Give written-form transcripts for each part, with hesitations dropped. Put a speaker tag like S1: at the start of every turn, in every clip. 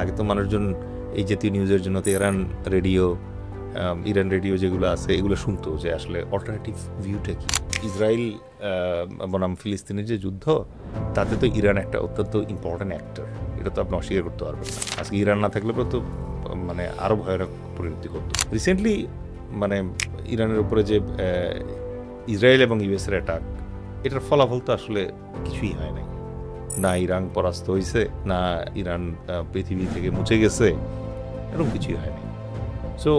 S1: আগে তো মানুষজন এই জাতীয় নিউজের জন্য তেহরান রেডিও, ইরান রেডিও যেগুলো আছে এগুলো শুনতো যে আসলে অল্টারনেটিভ ভিউটা কি। ইসরায়েল বনাম ফিলিস্তিনের যে যুদ্ধ, তাতে তো ইরান একটা অত্যন্ত ইম্পর্ট্যান্ট অ্যাক্টর, এটা তো আপনি অস্বীকার করতে পারবেন না। আজকে ইরান না থাকলে তো মানে আরও ভয়ানক পরিণতি করতো। রিসেন্টলি মানে ইরানের উপরে যে ইসরায়েল এবং ইউএসের অ্যাটাক, এটার ফলাফল তো আসলে কিছুই হয় নাই। না ইরান পরাস্ত হয়েছে, না ইরান পৃথিবী থেকে মুছে গেছে, এরকম কিছুই হয়নি। So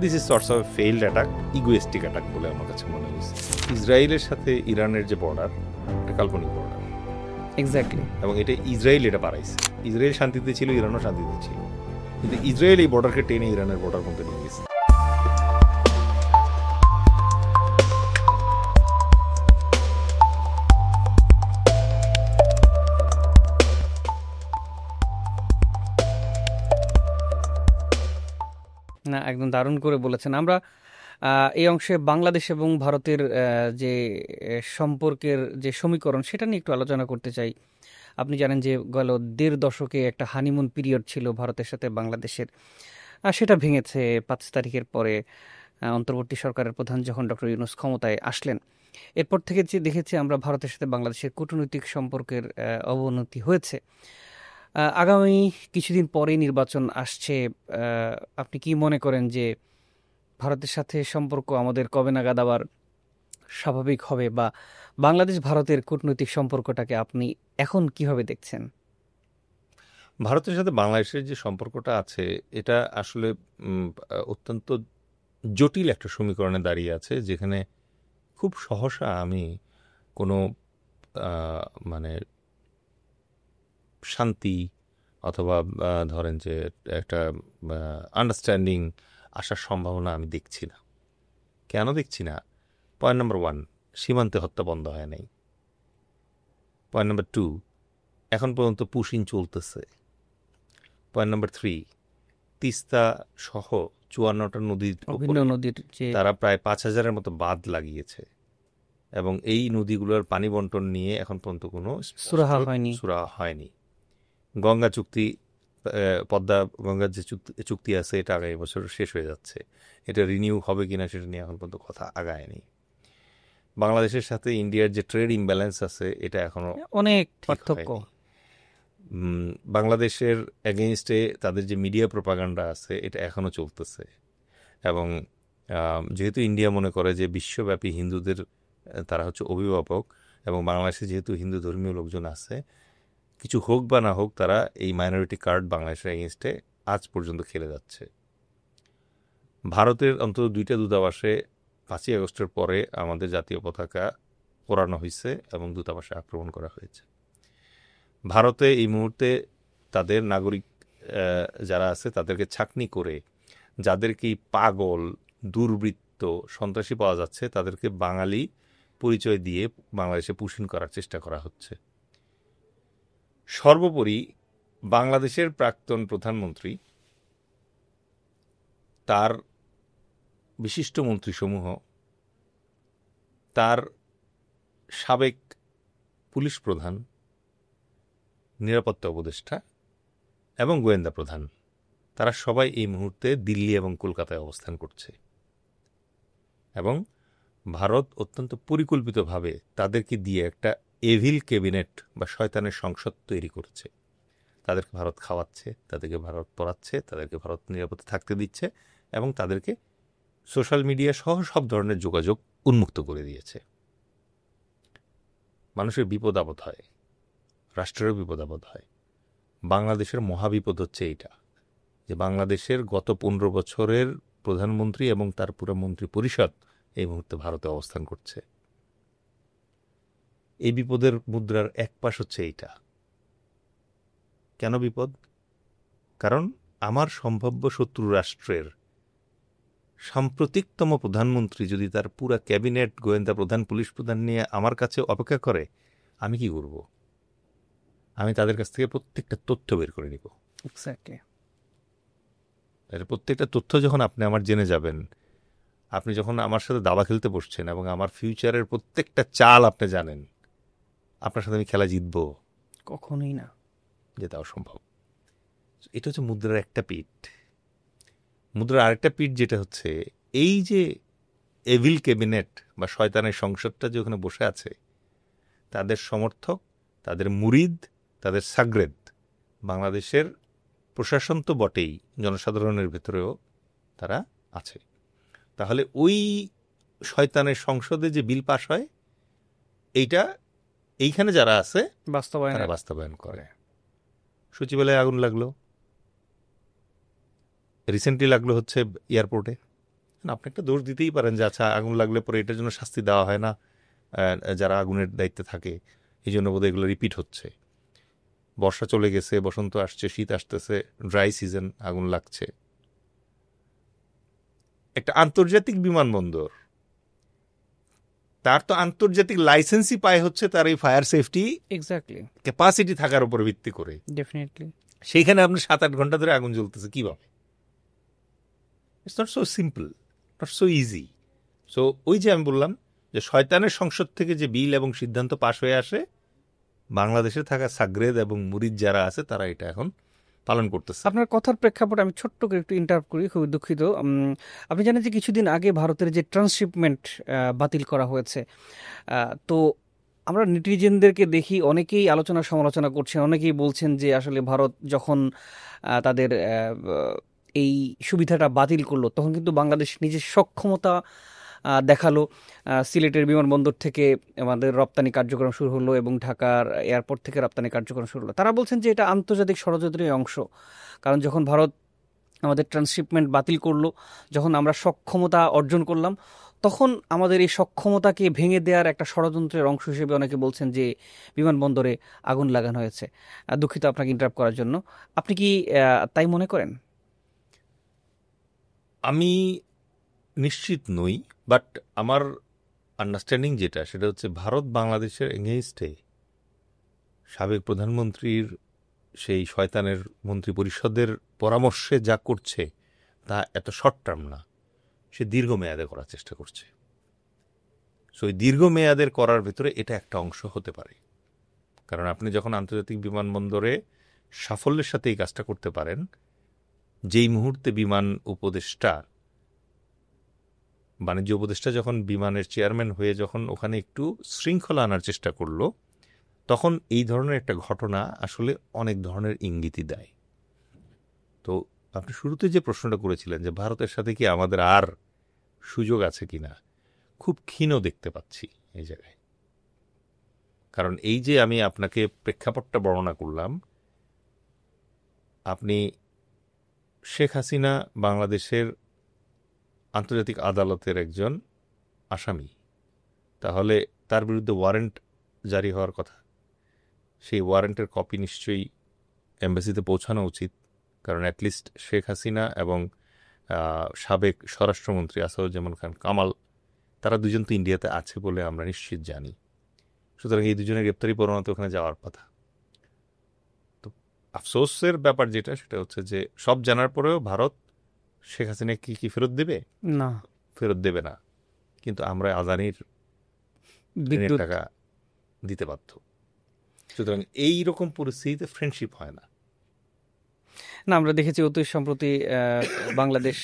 S1: this is sorts of field attack, egoistic attack বলে আমার কাছে মনে হয়েছে। ইসরায়েলের সাথে ইরানের যে বর্ডার, এটা কাল্পনিক বর্ডার
S2: এক্স্যাক্টলি,
S1: এবং এটা ইসরায়েল এটা বাড়াইছে। ইসরায়েল শান্তিতে ছিল, ইরানও শান্তিতে ছিল, কিন্তু ইসরায়েল এই বর্ডারকে টেনে ইরানের বর্ডার মধ্যে নিয়ে গেছে।
S2: না একদম দারুণ করে বলেছেন। আমরা এই অংশে বাংলাদেশ এবং ভারতের যে সম্পর্কের যে সমীকরণ, সেটা নিয়ে একটু আলোচনা করতে চাই। আপনি জানেন যে গেল 1.5 দশকে একটা হানিমুন পিরিয়ড ছিল ভারতের সাথে বাংলাদেশের, সেটা ভেঙেছে 5 তারিখের পরে অন্তর্বর্তী সরকারের প্রধান যখন ডক্টর ইউনূস ক্ষমতায় আসলেন। এরপর থেকে যে দেখেছি আমরা ভারতের সাথে বাংলাদেশের কূটনৈতিক সম্পর্কের অবনতি হয়েছে। আগামী কিছুদিন পরেই নির্বাচন আসছে। আপনি কি মনে করেন যে ভারতের সাথে সম্পর্ক আমাদের কবে নাগাদ আবার স্বাভাবিক হবে, বা বাংলাদেশ ভারতের কূটনৈতিক সম্পর্কটাকে আপনি এখন কিভাবে দেখছেন?
S1: ভারতের সাথে বাংলাদেশের যে সম্পর্কটা আছে, এটা আসলে অত্যন্ত জটিল একটা সমীকরণে দাঁড়িয়ে আছে, যেখানে খুব সহসা আমি কোনো মানে শান্তি অথবা ধরেন যে একটা আন্ডারস্ট্যান্ডিং আসার সম্ভাবনা আমি দেখছি না। কেন দেখছি না? পয়েন্ট নাম্বার 1, সীমান্তে হত্যা বন্ধ হয় নাই। পয়েন্ট নাম্বার 2, এখন পর্যন্ত পুশিং চলতেছে। পয়েন্ট নাম্বার 3, তিস্তা সহ 54টা নদীর
S2: অভিন্ন নদীর যে
S1: তারা প্রায় 5,000-এর মতো বাঁধ লাগিয়েছে, এবং এই নদীগুলোর পানি বন্টন নিয়ে এখন পর্যন্ত কোনো
S2: সুরাহা
S1: হয়নি। গঙ্গা চুক্তি, পদ্মা গঙ্গার যে চুক্তি আছে, এটা আগামী বছর শেষ হয়ে যাচ্ছে। এটা রিনিউ হবে কিনা সেটা নিয়ে এখন পর্যন্ত কথা আগায়নি। বাংলাদেশের সাথে ইন্ডিয়ার যে ট্রেড ইমব্যালেন্স আছে, এটা এখনো
S2: অনেক পার্থক্য।
S1: বাংলাদেশের এগেইনস্টে তাদের যে মিডিয়া প্রোপাগান্ডা আছে, এটা এখনো চলতেছে। এবং যেহেতু ইন্ডিয়া মনে করে যে বিশ্বব্যাপী হিন্দুদের তারা হচ্ছে অভিভাবক, এবং বাংলাদেশে যেহেতু হিন্দু ধর্মীয় লোকজন আছে, কিছু হোক বা না হোক, তারা এই মাইনরিটি কার্ড বাংলাদেশের এগেইনস্টে আজ পর্যন্ত খেলে যাচ্ছে। ভারতের অন্তত 2টা দূতাবাসে 5ই আগস্টের পরে আমাদের জাতীয় পতাকা পোড়ানো হয়েছে এবং দূতাবাসে আক্রমণ করা হয়েছে। ভারতে এই মুহূর্তে তাদের নাগরিক যারা আছে তাদেরকে ছাঁকনি করে যাদেরকে পাগল, দুর্বৃত্ত, সন্ত্রাসী পাওয়া যাচ্ছে, তাদেরকে বাঙালি পরিচয় দিয়ে বাংলাদেশে পুশিং করার চেষ্টা করা হচ্ছে। সর্বোপরি বাংলাদেশের প্রাক্তন প্রধানমন্ত্রী, তার বিশিষ্ট মন্ত্রীসমূহ, তার সাবেক পুলিশ প্রধান, নিরাপত্তা উপদেষ্টা এবং গোয়েন্দা প্রধান, তারা সবাই এই মুহূর্তে দিল্লি এবং কলকাতায় অবস্থান করছে, এবং ভারত অত্যন্ত পরিকল্পিতভাবে তাদেরকে দিয়ে একটা এভিল ক্যাবিনেট বা শয়তানের সংসদ তৈরি করছে। তাদেরকে ভারত খাওয়াচ্ছে, তাদেরকে ভারত পড়াচ্ছে, তাদেরকে ভারত নিরাপদে থাকতে দিচ্ছে, এবং তাদেরকে সোশ্যাল মিডিয়া সহ সব ধরনের যোগাযোগ উন্মুক্ত করে দিয়েছে। মানুষের বিপদ আপদ হয়, রাষ্ট্রেরও বিপদ আপদ হয়। বাংলাদেশের মহাবিপদ হচ্ছে এইটা, যে বাংলাদেশের গত 15 বছরের প্রধানমন্ত্রী এবং তার পুরো মন্ত্রী পরিষদ এই মুহূর্তে ভারতে অবস্থান করছে। এই বিপদের মুদ্রার এক পাশ হচ্ছে এইটা। কেন বিপদ? কারণ আমার সম্ভাব্য শত্রু রাষ্ট্রের সাম্প্রতিকতম প্রধানমন্ত্রী যদি তার পুরা ক্যাবিনেট, গোয়েন্দা প্রধান, পুলিশ প্রধান নিয়ে আমার কাছে অপেক্ষা করে, আমি কি করব? আমি তাদের কাছ থেকে প্রত্যেকটা তথ্য বের করে নিব। প্রত্যেকটা তথ্য যখন আপনি আমার জেনে যাবেন, আপনি যখন আমার সাথে দাবা খেলতে বসছেন এবং আমার ফিউচারের প্রত্যেকটা চাল আপনি জানেন, আপনার সাথে আমি খেলা জিতবো?
S2: কখনোই না,
S1: যেটা অসম্ভব। এটা হচ্ছে মুদ্রার একটা পিঠ। মুদ্রার আরেকটা পিঠ যেটা হচ্ছে এই যে এভিল ক্যাবিনেট বা শয়তানের সংসদটা যে ওখানে বসে আছে, তাদের সমর্থক, তাদের মুরিদ, তাদের সাগরেদ বাংলাদেশের প্রশাসন তো বটেই, জনসাধারণের ভেতরেও তারা আছে। তাহলে ওই শয়তানের সংসদে যে বিল পাশ হয়, এইখানে যারা আছে তারা বাস্তবায়ন করে। সচিবালয়ে আগুন লাগলো, রিসেন্টলি লাগলো হচ্ছে এয়ারপোর্টে। আপনি একটা দোষ দিতেই পারেন যে আচ্ছা আগুন লাগলে পরে এটার জন্য শাস্তি দেওয়া হয় না যারা আগুনের দায়িত্বে থাকে, এই জন্য বোধহয় এগুলো রিপিট হচ্ছে। বর্ষা চলে গেছে, বসন্ত আসছে, শীত আসতেছে, ড্রাই সিজন, আগুন লাগছে। একটা আন্তর্জাতিক বিমানবন্দর, তার তো আন্তর্জাতিক লাইসেন্সই পায় হচ্ছে তার এই ফায়ার সেফটি ক্যাপাসিটি থাকার উপর ভিত্তি করে।
S2: ডেফিনেটলি
S1: সেইখানে আপনি 7-8 ঘন্টা ধরে আগুন জ্বলতেছে কিভাবে? It's not so simple, not so easy. So ওই যে আমি বললাম যে শয়তানের সংসদ থেকে যে বিল এবং সিদ্ধান্ত পাশ হয়ে আসে, বাংলাদেশে থাকা সাগরেদ এবং মুরিদ যারা আছে তারা এটা এখন পালন করতেছে।
S2: আপনার কথার প্রেক্ষাপটে আমি ছোট্ট করে একটু ইন্টারাপ্ট করি, খুবই দুঃখিত। আপনি জানেন যে কিছুদিন আগে ভারতের যে ট্রান্সশিপমেন্ট বাতিল করা হয়েছে, তো আমরা নেটিজেনদেরকে দেখি অনেকেই আলোচনা সমালোচনা করছেন, অনেকেই বলছেন যে আসলে ভারত যখন তাদের এই সুবিধাটা বাতিল করলো তখন কিন্তু বাংলাদেশ নিজের সক্ষমতা দেখালো। সিলেটের বিমানবন্দর থেকে আমাদের রপ্তানি কার্যক্রম শুরু হলো এবং ঢাকার এয়ারপোর্ট থেকে রপ্তানি কার্যক্রম শুরু হলো। তারা বলছেন যে এটা আন্তর্জাতিক ষড়যন্ত্রের অংশ, কারণ যখন ভারত আমাদের ট্রান্সশিপমেন্ট বাতিল করলো, যখন আমরা সক্ষমতা অর্জন করলাম, তখন আমাদের এই সক্ষমতাকে ভেঙে দেওয়ার একটা ষড়যন্ত্রের অংশ হিসেবে অনেকে বলছেন যে বিমানবন্দরে আগুন লাগানো হয়েছে। দুঃখিত আপনাকে ইন্টারাপ্ট করার জন্য। আপনি কি তাই মনে করেন?
S1: আমি নিশ্চিত নই, বাট আমার আন্ডারস্ট্যান্ডিং যেটা সেটা হচ্ছে ভারত বাংলাদেশের এগেইনস্টে সাবেক প্রধানমন্ত্রীর সেই শয়তানের মন্ত্রী পরিষদের পরামর্শে যা করছে তা এত শর্ট টার্ম না, সে দীর্ঘমেয়াদে করার চেষ্টা করছে। সো এই দীর্ঘমেয়াদের করার ভিতরে এটা একটা অংশ হতে পারে। কারণ আপনি যখন আন্তর্জাতিক বিমানবন্দরে সাফল্যের সাথে এই কাজটা করতে পারেন, যেই মুহূর্তে বিমান উপদেষ্টা, বাণিজ্য উপদেষ্টা যখন বিমানের চেয়ারম্যান হয়ে যখন ওখানে একটু শৃঙ্খলা আনার চেষ্টা করলো, তখন এই ধরনের একটা ঘটনা আসলে অনেক ধরনের ইঙ্গিতই দেয়। তো আপনি শুরুতে যে প্রশ্নটা করেছিলেন যে ভারতের সাথে কি আমাদের আর সুযোগ আছে কিনা, খুব ক্ষীণ দেখতে পাচ্ছি এই জায়গায়। কারণ এই যে আমি আপনাকে প্রেক্ষাপটটা বর্ণনা করলাম, আপনি শেখ হাসিনা বাংলাদেশের আন্তর্জাতিক আদালতের একজন আসামি, তাহলে তার বিরুদ্ধে ওয়ারেন্ট জারি হওয়ার কথা। সেই ওয়ারেন্টের কপি নিশ্চয়ই এম্বাসিতে পৌঁছানো উচিত, কারণ অ্যাটলিস্ট শেখ হাসিনা এবং সাবেক স্বরাষ্ট্রমন্ত্রী আসাদুজ্জামান খান কামাল, তারা দুজন তো ইন্ডিয়াতে আছে বলে আমরা নিশ্চিত জানি। সুতরাং এই দুজনের গ্রেপ্তারি পরোয়ানা তো ওখানে যাওয়ার কথা। তো আফসোসের ব্যাপার যেটা সেটা হচ্ছে যে সব জানার পরেও ভারত শেখ হাসিনা কি ফেরত দেবে?
S2: না,
S1: ফেরত দেবে না। কিন্তু আমরা আদানির টাকা দিতে বাধ্য। সুতরাং এই রকম পরিস্থিতিতে ফ্রেন্ডশিপ হয় না।
S2: না, আমরা দেখেছি অতি সম্প্রতি বাংলাদেশ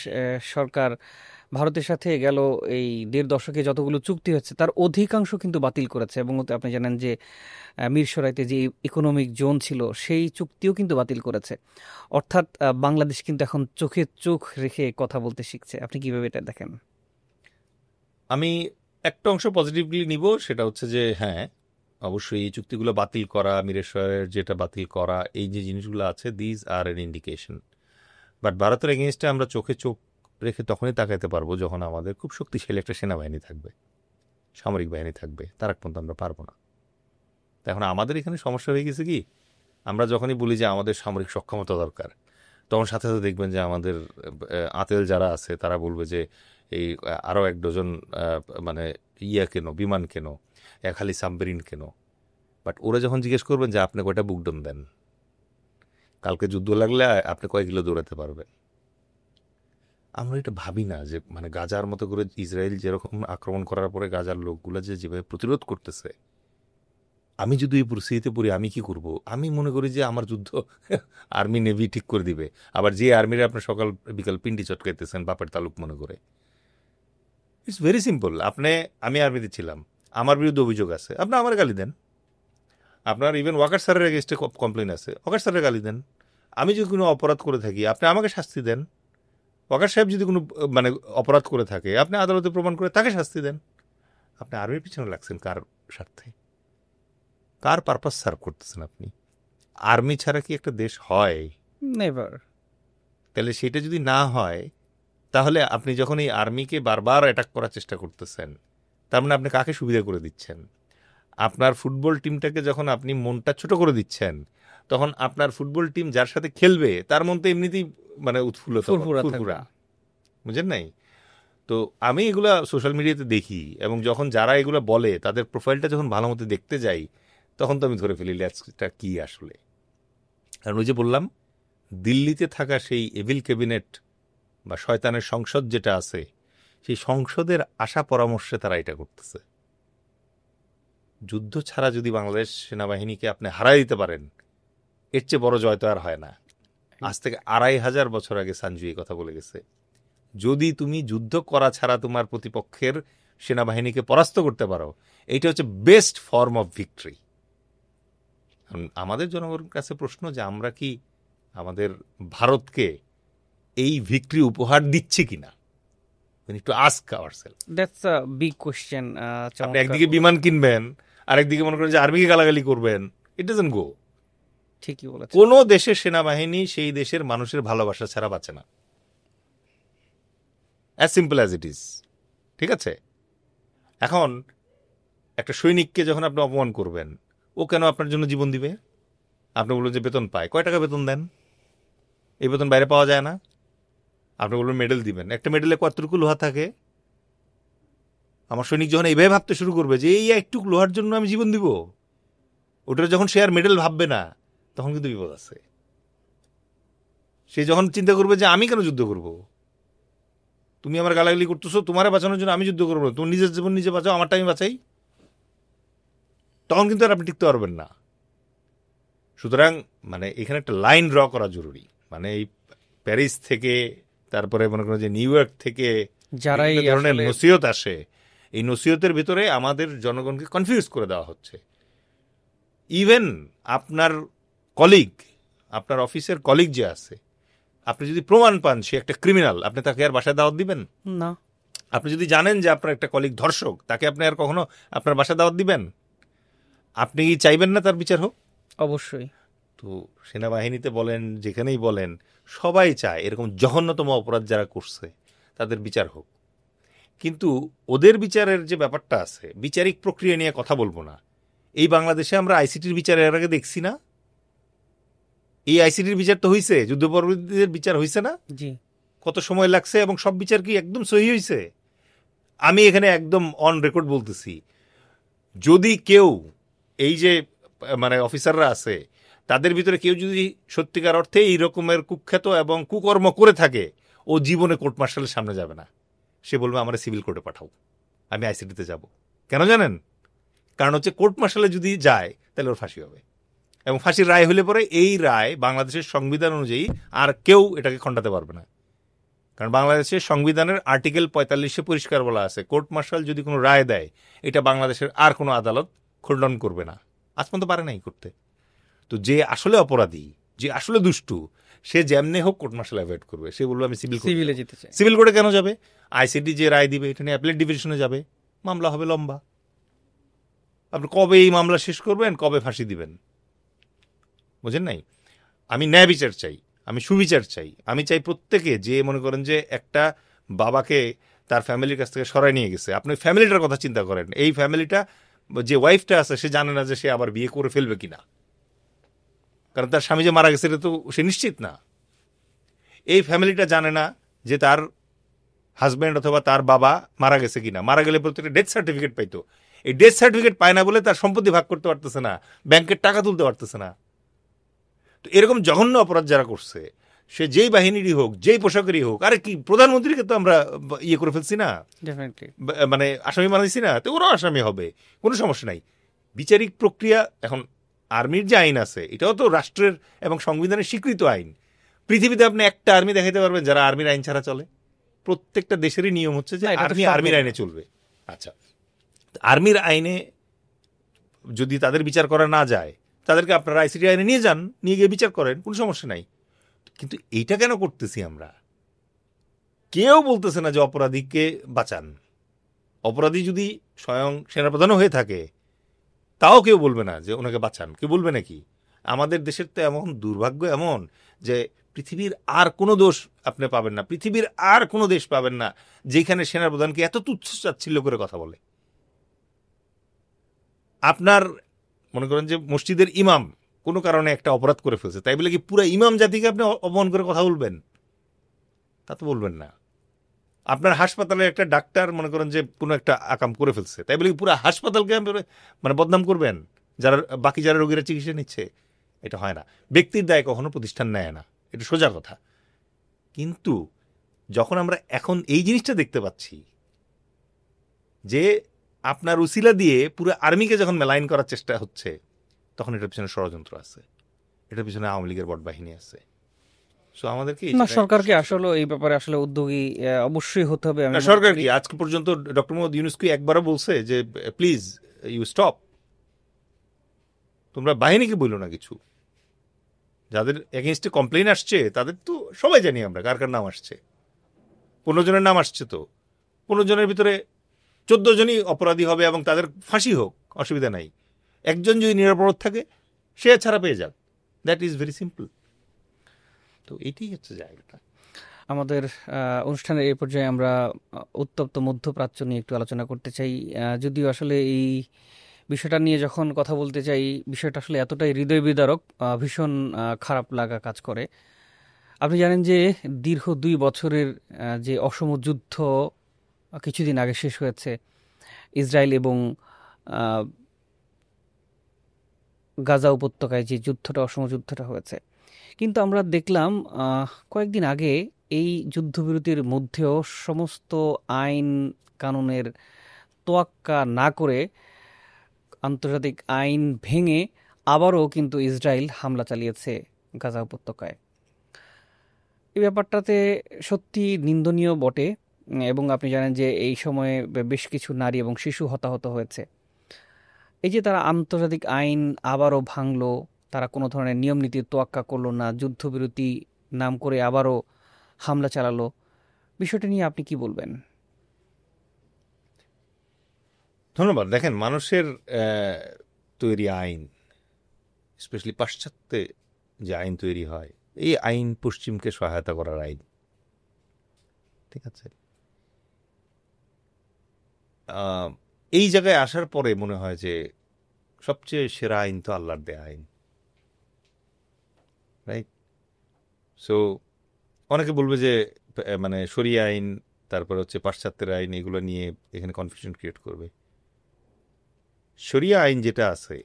S2: সরকার ভারতের সাথে গেল এই ১.৫ দশকে যতগুলো চুক্তি হচ্ছে তার অধিকাংশ কিন্তু বাতিল করেছে, এবং আপনি জানেন যে মিরসরাইতে যে ইকোনমিক জোন ছিল সেই চুক্তিও কিন্তু বাতিল করেছে। অর্থাৎ বাংলাদেশ কিন্তু এখন চোখে চোখ রেখে কথা বলতে শিখছে। আপনি কিভাবে এটা দেখেন?
S1: আমি একটা অংশ পজিটিভলি নিব, সেটা হচ্ছে যে হ্যাঁ, অবশ্যই এই চুক্তিগুলো বাতিল করা, মিরেশ্বরের যেটা বাতিল করা, এই যে জিনিসগুলো আছে, these are N indication. But ভারতের এগেনস্টে আমরা চোখে চোখ রেখে তখনই তাকাইতে পারবো যখন আমাদের খুব শক্তিশালী একটা সেনাবাহিনী থাকবে, সামরিক বাহিনী থাকবে। তার পর্যন্ত আমরা পারবো না। এখন আমাদের এখানে সমস্যা হয়ে গেছে কি, আমরা যখনই বলি যে আমাদের সামরিক সক্ষমতা দরকার, তখন সাথে সাথে দেখবেন যে আমাদের আতেল যারা আছে তারা বলবে যে এই আরও 1 ডজন মানে কেন, বিমান কেন, খালি সাবমেরিন কেন। বাট ওরা যখন জিজ্ঞেস করবেন যে আপনি কয়টা বুকডন দেন, কালকে যুদ্ধ লাগলে আপনি কয় কিলো দৌড়াতে পারবেন, আমরা এটা ভাবি না যে মানে গাজার মতো করে ইসরায়েল যেরকম আক্রমণ করার পরে গাজার লোকগুলো যেভাবে প্রতিরোধ করতেছে, আমি যদি এই পরিস্থিতিতে পড়ি আমি কি করব? আমি মনে করি যে আমার যুদ্ধ আর্মি নেভি ঠিক করে দিবে। আবার যে আর্মিরা আপনি সকাল বিকাল পিন্ডি চটকাইতেছেন বাপের তালুক মনে করে, ইটস ভেরি সিম্পল। আমি আর্মিতে ছিলাম, আমার বিরুদ্ধে অভিযোগ আছে, আপনি আমার গালি দেন। আপনার ইভেন ওয়াকার স্যারের এগেস্টে কমপ্লেন আছে, ওয়াকার স্যারের গালি দেন। আমি যদি কোনো অপরাধ করে থাকি আপনি আমাকে শাস্তি দেন। ওয়াকার সাহেব যদি কোনো মানে অপরাধ করে থাকে আপনি আদালতে প্রমাণ করে তাকে শাস্তি দেন। আপনি আর্মির পিছনে লাগছেন কার স্বার্থে? কার পারপাস সার্ভ করতেছেন আপনি? আর্মি ছাড়া কি একটা দেশ হয়?
S2: নেভার।
S1: তাহলে সেটা যদি না হয়, তাহলে আপনি যখন এই আর্মিকে বারবার অ্যাটাক করার চেষ্টা করতেছেন, তার মানে আপনি কাকে সুবিধা করে দিচ্ছেন? আপনার ফুটবল টিমটাকে যখন আপনি মনটা ছোট করে দিচ্ছেন, তখন আপনার ফুটবল টিম যার সাথে খেলবে তার মন তো এমনিতেই মানে ফুরফুরা, বুঝেন নাই? তো আমি এগুলা সোশ্যাল মিডিয়াতে দেখি, এবং যখন যারা এগুলো বলে তাদের প্রোফাইলটা যখন ভালো মতো দেখতে যাই, তখন তো আমি ধরে ফেলি ল্যাচটা কি আসলে। কারণ ওই যে বললাম, দিল্লিতে থাকা সেই এভিল ক্যাবিনেট বা শয়তানের সংসদ যেটা আছে, সেই সংসদের আশা পরামর্শে তারা এটা করতেছে। যুদ্ধ ছাড়া যদি বাংলাদেশ সেনাবাহিনীকে আপনি হারাই দিতে পারেন, এর চেয়ে বড় জয় তো আর হয় না। আজ থেকে 2500 বছর আগে সানজু এই কথা বলে গেছে, যদি তুমি যুদ্ধ করা ছাড়া তোমার প্রতিপক্ষের সেনাবাহিনীকে পরাস্ত করতে পারো, এইটা হচ্ছে বেস্ট ফর্ম অফ ভিক্টরি। আমাদের জনগণের কাছে প্রশ্ন যে আমরা কি আমাদের ভারতকে এই ভিক্টরি উপহার দিচ্ছি কিনা? একটু ask ourself.
S2: That's a big question.
S1: আপনি একদিকে বিমান কিনবেন, আরেকদিকে মনে করেন যে আর্মিকে গালাগালি করবেন, ইট ডাজন্ট গো।
S2: ঠিকই বলেছেন।
S1: কোনো দেশের সেনাবাহিনী সেই দেশের মানুষের ভালোবাসা ছাড়া বাঁচে না, as simple as it is. ঠিক আছে? এখন একটা সৈনিককে যখন আপনি অপমান করবেন, ও কেন আপনার জন্য জীবন দিবে? আপনি বলবেন যে বেতন পায়, কয় টাকা বেতন দেন? এই বেতন বাইরে পাওয়া যায় না। আপনি বলবেন মেডেল দিবেন, একটা মেডেলে কতটুকু লোহা থাকে? আমার সৈনিক যখন এইভাবে ভাবতে শুরু করবে যে এই একটু লোহার জন্য আমি জীবন দিব, ওটা যখন সে আর মেডেল ভাববে না, তখন কিন্তু বিপদ আছে। সে যখন চিন্তা করবে যে আমি কেন যুদ্ধ করব, তুমি আমার গালাগালি করতেছো, তোমারে বাঁচানোর জন্য আমি যুদ্ধ করবো, তুমি নিজের জীবন নিজে বাঁচাও, আমারটা আমি বাঁচাই, তখন কিন্তু আর আপনি টিকতে পারবেন না। সুতরাং মানে এখানে একটা লাইন ড্র করা জরুরি। মানে এই প্যারিস থেকে, তারপরে মনে করেন যে নিউ ইয়র্ক থেকে
S2: যারাই
S1: ধরনের নসিহত আসে, এই নসিহতের ভিতরে আমাদের জনগণকে কনফিউজ করে দেওয়া হচ্ছে। ইভেন আপনার কলিগ, আপনার অফিসের কলিগ যে আছে, আপনি যদি প্রমাণ পান সে একটা ক্রিমিনাল, আপনি তাকে আর বাসায় দাওয়াত দিবেন
S2: না।
S1: আপনি যদি জানেন যে আপনার একটা কলিগ ধর্ষক, তাকে আপনি আর কখনো আপনার বাসায় দাওয়াত দিবেন? আপনি কি চাইবেন না তার বিচার হোক?
S2: অবশ্যই।
S1: তো সেনাবাহিনীতে বলেন, যেখানেই বলেন, সবাই চায় এরকম জঘন্যতম অপরাধ যারা করছে তাদের বিচার হোক। কিন্তু ওদের বিচারের যে ব্যাপারটা আছে, বিচারিক প্রক্রিয়া নিয়ে কথা বলবো না। এই বাংলাদেশে আমরা আইসিটির বিচার এর আগে দেখছি না? এই আইসিটির বিচার তো হয়েছে, যুদ্ধপরবর্তীদের বিচার হয়েছে না?
S2: জি।
S1: কত সময় লাগছে, এবং সব বিচার কি একদম সহি হয়েছে? আমি এখানে একদম অন রেকর্ড বলতেছি, যদি কেউ এই যে মানে অফিসাররা আছে তাদের ভিতরে কেউ যদি সত্যিকার অর্থে এই রকমের কুখ্যাত এবং কুকর্ম করে থাকে, ও জীবনে কোর্ট মার্শালের সামনে যাবে না। সে বলবে আমার সিভিল কোর্টে পাঠাও, আমি আইসিটিতে যাব। কেন জানেন? কারণ হচ্ছে কোর্ট মার্শালে যদি যায় তাহলে ওর ফাঁসি হবে, এবং ফাঁসির রায় হলে পরে এই রায় বাংলাদেশের সংবিধান অনুযায়ী আর কেউ এটাকে খণ্ডাতে পারবে না। কারণ বাংলাদেশের সংবিধানের আর্টিকেল 45-এ পরিষ্কার বলা আছে, কোর্ট মার্শাল যদি কোনো রায় দেয়, এটা বাংলাদেশের আর কোনো আদালত খণ্ডন করবে না। আজ পর্যন্ত পারে নাই করতে। তো যে আসলে অপরাধী, যে আসলে দুষ্টু, সে যেমনে হোক কোর্ট মার্শাল অ্যাভয়েড করবে। সে বলবে আমি
S2: সিভিলে যেতে চাই।
S1: সিভিল কোর্টে কেন যাবে? আইসিটি যে রায় দিবে এটা নিয়ে অ্যাপিলেট ডিভিশনে যাবে, মামলা হবে লম্বা। আপনি কবে এই মামলা শেষ করবেন, কবে ফাঁসি দিবেন? বুঝেন নাই? আমি ন্যায় বিচার চাই, আমি সুবিচার চাই। আমি চাই প্রত্যেকে, যে মনে করেন যে একটা বাবাকে তার ফ্যামিলির কাছ থেকে সরাই নিয়ে গেছে, আপনি ফ্যামিলিটার কথা চিন্তা করেন। এই ফ্যামিলিটা, যে ওয়াইফটা আছে, সে জানে না যে সে আবার বিয়ে করে ফেলবে কিনা, কারণ তার স্বামী যে মারা গেছে এটা তো সে নিশ্চিত না। এই ফ্যামিলিটা জানে না যে তার হাজব্যান্ড অথবা তার বাবা মারা গেছে কিনা। মারা গেলে প্রত্যেকটা ডেথ সার্টিফিকেট পাইতো, এই ডেথ সার্টিফিকেট পায় না বলে তার সম্পত্তি ভাগ করতে পারতেছে না, ব্যাংকের টাকা তুলতে পারতেছে না। তো এরকম জঘন্য অপরাধ যারা করছে, সে যেই বাহিনীরই হোক, যেই পোশাকেরই হোক, আরে কি প্রধানমন্ত্রীকে তো আমরা ইয়ে করে ফেলছি না, মানে আসামি বানাইছি না, তো ওরাও আসামি হবে, কোনো সমস্যা নাই। বিচারিক প্রক্রিয়া এখন আর্মির যে আইন আছে এটাও তো রাষ্ট্রের এবং সংবিধানের স্বীকৃত আইন। পৃথিবীতে আপনি একটা আর্মি দেখাতে পারবেন যারা আর্মির আইন ছাড়া চলে? প্রত্যেকটা দেশেরই নিয়ম হচ্ছে যে আর্মি আর্মির আইনে চলবে। আচ্ছা, আর্মির আইনে যদি তাদের বিচার করা না যায় তাদেরকে আপনারা আইসিটি আইনে নিয়ে যান, নিয়ে গিয়ে বিচার করেন, কোনো সমস্যা নাই। কিন্তু এইটা কেন করতেছি আমরা? কেউ বলতেছে না যে অপরাধীকে বাঁচান। অপরাধী যদি স্বয়ং সেনাপ্রধানও হয়ে থাকে তাও কেউ বলবে না যে ওনাকে বাঁচান। কেউ বলবে নাকি? আমাদের দেশের তো এমন দুর্ভাগ্য এমন যে পৃথিবীর আর কোনো দোষ আপনি পাবেন না, পৃথিবীর আর কোনো দেশ পাবেন না যেখানে সেনাপ্রধানকে এত তুচ্ছ তাচ্ছিল্য করে কথা বলে। আপনার মনে করেন যে মসজিদের ইমাম কোনো কারণে একটা অপরাধ করে ফেলছে, তাই বলে কি পুরো ইমাম জাতিকে আপনি অপমান করে কথা বলবেন? তা তো বলবেন না। আপনার হাসপাতালে একটা ডাক্তার মনে করেন যে কোনো একটা আকাম করে ফেলছে, তাই বলে কি পুরো হাসপাতালকে মানে বদনাম করবেন যারা বাকি যারা রোগীরা চিকিৎসা নিচ্ছে? এটা হয় না। ব্যক্তির দায় কখনো প্রতিষ্ঠান নেয় না, এটা সোজা কথা। কিন্তু যখন আমরা এখন এই জিনিসটা দেখতে পাচ্ছি যে আপনার উসিলা দিয়ে পুরো আর্মিকে যখন মেলাইন করার চেষ্টা হচ্ছে, তখন এটার পিছনে ষড়যন্ত্র আছে, এটার পিছনে আওয়ামী লীগের বট বাহিনী আছে। আমাদেরকে
S2: না, সরকারকে আসলে এই ব্যাপারে আসলে উদ্যোগী অবশ্যই হতে হবে।
S1: সরকার কি আজকে পর্যন্ত ডক্টর মোহাম্মদ ইউনূস কি একবারও বলছে যে প্লিজ ইউ স্টপ? তোমরা বাহিনীকে বললো না কিছু। যাদের এগেনস্টে কমপ্লেন আসছে তাদের তো সবাই জানি আমরা কার কার নাম আসছে। 15 জনের নাম আসছে, তো 15 জনের ভিতরে 14 জনই অপরাধী হবে এবং তাদের ফাঁসি হোক, অসুবিধা নাই। একজন যদি নিরাপরাধ থাকে সে ছাড়া পেয়ে যাক, দ্যাট ইজ ভেরি সিম্পল। তো এটাই হচ্ছে জায়গাটা।
S2: আমাদের অনুষ্ঠানের এই পর্যায়ে আমরা উত্তপ্ত মধ্যপ্রাচ্য নিয়ে একটু আলোচনা করতে চাই। যদিও আসলে এই বিষয়টা নিয়ে যখন কথা বলতে চাই, বিষয়টা আসলে এতটাই হৃদয় বিদারক, ভীষণ খারাপ লাগা কাজ করে। আপনি জানেন যে দীর্ঘ 2 বছরের যে অসম যুদ্ধ কিছুদিন আগে শেষ হয়েছে, ইসরায়েল এবং গাজা উপত্যকায় যে যুদ্ধটা, অসম যুদ্ধটা হয়েছে। কিন্তু আমরা দেখলাম কয়েকদিন আগে এই যুদ্ধবিরতির মধ্যেও সমস্ত আইন কানুনের তোয়াক্কা না করে আন্তর্জাতিক আইন ভেঙে আবারও কিন্তু ইসরায়েল হামলা চালিয়েছে গাজা উপত্যকায়। এই ব্যাপারটাতে সত্যি নিন্দনীয় বটে, এবং আপনি জানেন যে এই সময়ে বেশ কিছু নারী এবং শিশু হতাহত হয়েছে। এই যে তারা আন্তর্জাতিক আইন আবারও ভাঙলো, তারা কোনো ধরনের নিয়ম নীতির তোয়াক্কা করলো না, যুদ্ধবিরতি নাম করে আবারও হামলা চালালো, বিষয়টা নিয়ে আপনি কি বলবেন?
S1: ধন্যবাদ। দেখেন, মানুষের তৈরি আইন, স্পেশালি পাশ্চাত্যে যে আইন তৈরি হয়, এই আইন পশ্চিমকে সহায়তা করার আইন, ঠিক আছে? এই জায়গায় আসার পরে মনে হয় যে সবচেয়ে সেরা আইন তো আল্লাহর দেয়া আইন, রাইট? সো অনেকে বলবে যে মানে শরিয়া আইন, তারপর হচ্ছে পাশ্চাত্যের আইন, এগুলো নিয়ে এখানে কনফিউশন ক্রিয়েট করবে। শরিয়া আইন যেটা আছে,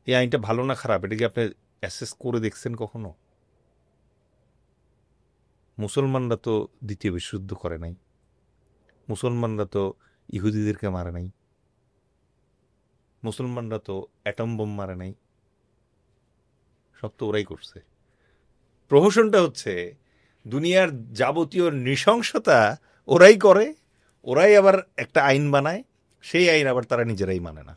S1: এই আইনটা ভালো না খারাপ এটা কি আপনি অ্যাসেস করে দেখছেন কখনো? মুসলমানরা তো দ্বিতীয় বিশ্বযুদ্ধ করে নাই, মুসলমানরা তো ইহুদিদেরকে মারে নাই, মুসলমানরা তো অ্যাটম বোম মারে নাই, সব তো ওরাই করছে। প্রহসনটা হচ্ছে দুনিয়ার যাবতীয় নৃশংসতা ওরাই করে, ওরাই আবার একটা আইন বানায়, সেই আইন আবার তারা নিজেরাই মানে না।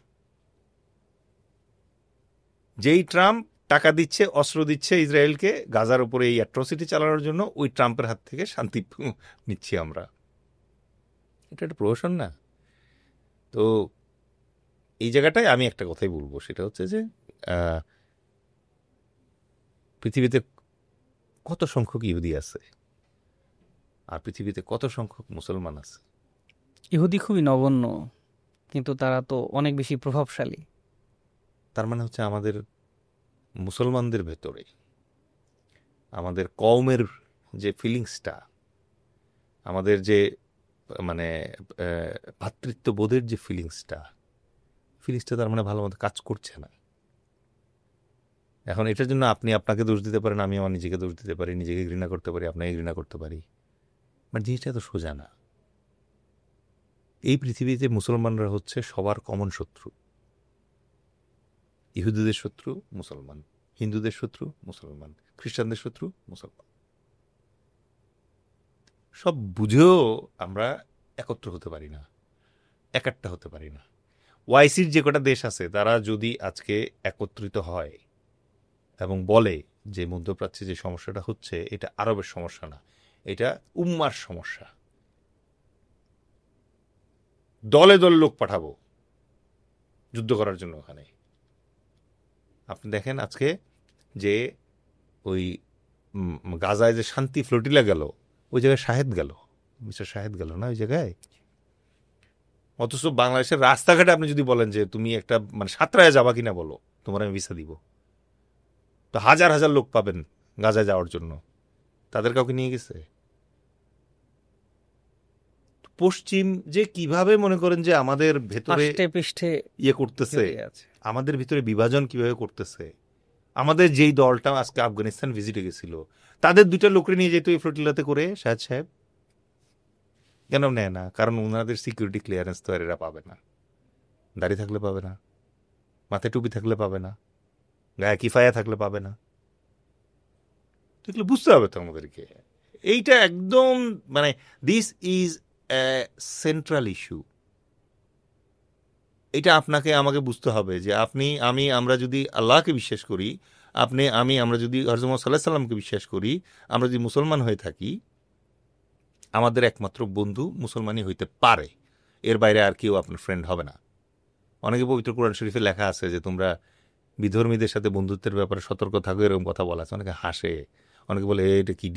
S1: যেই ট্রাম্প টাকা দিচ্ছে, অস্ত্র দিচ্ছে ইসরায়েলকে গাজার উপরে এই অ্যাট্রসিটি চালানোর জন্য, ওই ট্রাম্পের হাত থেকে শান্তি নিচ্ছি আমরা। এটা একটা প্রহসন না? তো এই জায়গাটায় আমি একটা কথাই বলবো, সেটা হচ্ছে যে পৃথিবীতে কত সংখ্যক ইহুদি আছে আর পৃথিবীতে কত সংখ্যক মুসলমান আছে?
S2: ইহুদি খুবই নগণ্য, কিন্তু তারা তো অনেক বেশি প্রভাবশালী।
S1: তার মানে হচ্ছে আমাদের মুসলমানদের ভেতরে, আমাদের কওমের যে ফিলিংসটা, আমাদের যে মানে ভ্রাতৃত্ববোধের যে ফিলিংসটা তার মানে ভালো মতো কাজ করছে না। এখন এটার জন্য আপনি আপনাকে দোষ দিতে পারেন, আমি আমার নিজেকে দোষ দিতে পারি, নিজেকে ঘৃণা করতে পারি, আপনাকে ঘৃণা করতে পারি, বাট জিনিসটা এত সোজা না। এই পৃথিবীতে মুসলমানরা হচ্ছে সবার কমন শত্রু। ইহুদিদের শত্রু মুসলমান, হিন্দুদের শত্রু মুসলমান, খ্রিস্টানদের শত্রু মুসলমান। সব বুঝেও আমরা একত্র হতে পারি না, একাট্টা হতে পারি না। ওয়াইসির যে কটা দেশ আছে তারা যদি আজকে একত্রিত হয় এবং বলে যে মধ্যপ্রাচ্যে যে সমস্যাটা হচ্ছে এটা আরবের সমস্যা না, এটা উম্মার সমস্যা, দলে দলে লোক পাঠাবো যুদ্ধ করার জন্য ওখানে। আপনি দেখেন আজকে যে ওই গাজায় যে শান্তি ফ্লোটিলা গেল, ওই জায়গায় শাহেদ গেল, মিস্টার শাহেদ গেল না ওই জায়গায়। অথচ বাংলাদেশের রাস্তাঘাটে আপনি যদি বলেন যে তুমি একটা মানে সাঁতরায় যাবা কিনা বলো, তোমার আমি ভিসা দিব, তো হাজার হাজার লোক পাবেন গাজায় যাওয়ার জন্য, তাদের কাউকে নিয়ে গেছে? পশ্চিম যে কিভাবে মনে করেন যে আমাদের ভেতরে ইয়ে করতেছে, আমাদের ভিতরে বিভাজন কিভাবে করতেছে। আমাদের যেই দলটা আজকে আফগানিস্তান ভিজিটে গেছিল তাদের দুইটা লোকরে নিয়ে যেত এই ফ্লোটিলাতে করে শাহেদ সাহেব, কেন নেয় না? কারণ ওনাদের সিকিউরিটি ক্লিয়ারেন্স তো এরা পাবে না, দাড়ি থাকলে পাবে না, মাথায় টুপি থাকলে পাবে না, গায়ে কিফায়া থাকলে পাবে না। তো এগুলো বুঝতে হবে তো আমাদেরকে। এইটা একদম মানে দিস ইজ সেন্ট্রাল ইস্যু। এটা আপনাকে আমাকে বুঝতে হবে যে আপনি আমি আমরা যদি আল্লাহকে বিশ্বাস করি, আপনি আমি আমরা যদি হযরত মুহাম্মদ সাল্লাল্লাহু আলাইহি সাল্লামকে বিশ্বাস করি, আমরা যদি মুসলমান হয়ে থাকি, আমাদের একমাত্র বন্ধু মুসলমানই হইতে পারে, এর বাইরে আর কেউ আপনার ফ্রেন্ড হবে না। অনেকে পবিত্র কোরআন শরীফে লেখা আছে যে তোমরা বিধর্মীদের সাথে বন্ধুত্বের ব্যাপারে সতর্ক থাকো, এরকম কথা বলা আছে। অনেকে হাসে, অনেকে বলে এটা কি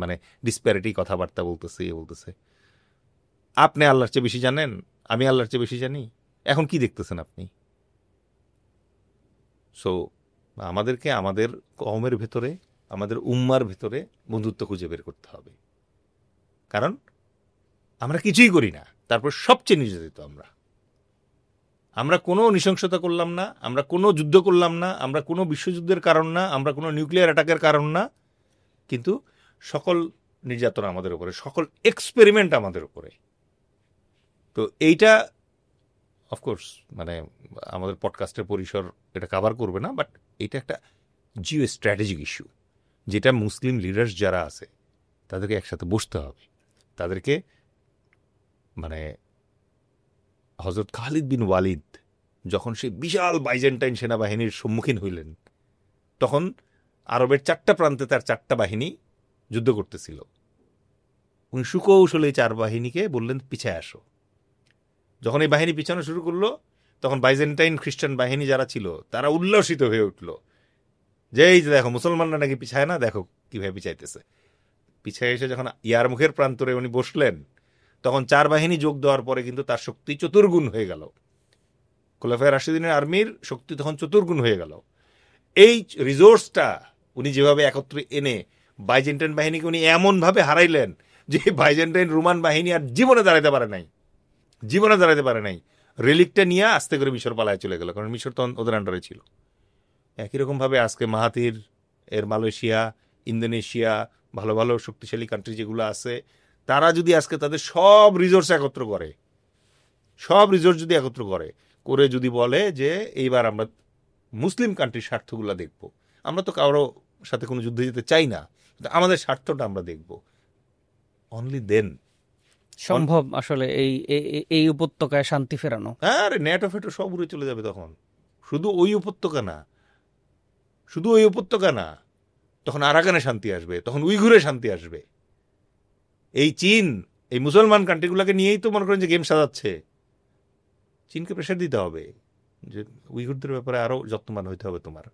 S1: মানে ডিসপ্যারিটি কথাবার্তা বলতেছে, এ বলতেছে। আপনি আল্লাহর চেয়ে বেশি জানেন, আমি আল্লাহর চেয়ে বেশি জানি। এখন কি দেখতেছেন আপনি? সো আমাদেরকে আমাদের কওমের ভেতরে, আমাদের উম্মার ভেতরে বন্ধুত্ব খুঁজে বের করতে হবে। কারণ আমরা কিছুই করি না, তারপর সবচেয়ে নির্যাতিত আমরা কোনো নৃশংসতা করলাম না, আমরা কোনো যুদ্ধ করলাম না, আমরা কোনো বিশ্বযুদ্ধের কারণ না, আমরা কোনো নিউক্লিয়ার অ্যাটাকের কারণ না, কিন্তু সকল নির্যাতন আমাদের উপরে, সকল এক্সপেরিমেন্ট আমাদের উপরে। তো এইটা অফকোর্স মানে আমাদের পডকাস্টের পরিসর এটা কাভার করবে না, বাট এটা একটা জিও স্ট্র্যাটেজিক ইস্যু, যেটা মুসলিম লিডার্স যারা আছে তাদেরকে একসাথে বসতে হবে। তাদেরকে মানে হযরত খালিদ বিন ওয়ালিদ যখন সেই বিশাল বাইজেন্টাইন সেনাবাহিনীর সম্মুখীন হইলেন, তখন আরবের 4টা প্রান্তে তার 4টা বাহিনী যুদ্ধ করতেছিল। উনি সুকৌশলে 4 বাহিনীকে বললেন পিছায় আসো। যখন এই বাহিনী পিছানো শুরু করলো, তখন বাইজেন্টাইন খ্রিস্টান বাহিনী যারা ছিল তারা উল্লসিত হয়ে উঠল যে এই যে দেখো মুসলমানরা নাকি পিছায় না, দেখো কিভাবে পিছাইতেছে। পিছায় এসে যখন ইয়ারমুখের প্রান্তরে উনি বসলেন, তখন 4 বাহিনী যোগ দেওয়ার পরে কিন্তু তার শক্তি চতুর্গুণ হয়ে গেল। খোলাফায়ে রাশিদিনের আর্মির শক্তি তখন চতুর্গুণ হয়ে গেল। এই রিসোর্সটা উনি যেভাবে একত্রে এনে বাইজেন্টাইন বাহিনীকে উনি এমনভাবে হারাইলেন যে বাইজেন্টাইন রোমান বাহিনী আর জীবনে দাঁড়াতে পারে নাই। রিলিকটা নিয়ে আস্তে করে মিশর পালায় চলে গেল, কারণ মিশর তখন ওদের আন্ডারে ছিল। একই রকমভাবে আজকে মাহাতির এর মালয়েশিয়া, ইন্দোনেশিয়া, ভালো ভালো শক্তিশালী কান্ট্রি যেগুলো আছে, তারা যদি আজকে তাদের সব রিসোর্স একত্র করে যদি বলে যে এইবার আমরা মুসলিম কান্ট্রির স্বার্থগুলো দেখব, আমরা তো কারো সাথে কোনো যুদ্ধে যেতে চাই না, আমাদের স্বার্থটা আমরা দেখব, অনলি দেন
S2: সম্ভব আসলে এই উপত্যকায় শান্তি ফেরানো।
S1: আরে নেটো ফেটো সব উড়ে চলে যাবে তখন। শুধু ওই উপত্যকা না, তখন আরাকানে শান্তি আসবে, তখন উইঘুরে শান্তি আসবে। এই চীন এই মুসলমান কান্ট্রিগুলোকে নিয়েই তো মনে করেন যে গেম সাজাচ্ছে। চীনকে প্রেশার দিতে হবে যে উইঘুরদের ব্যাপারে আরো যত্নবান হইতে হবে তোমার।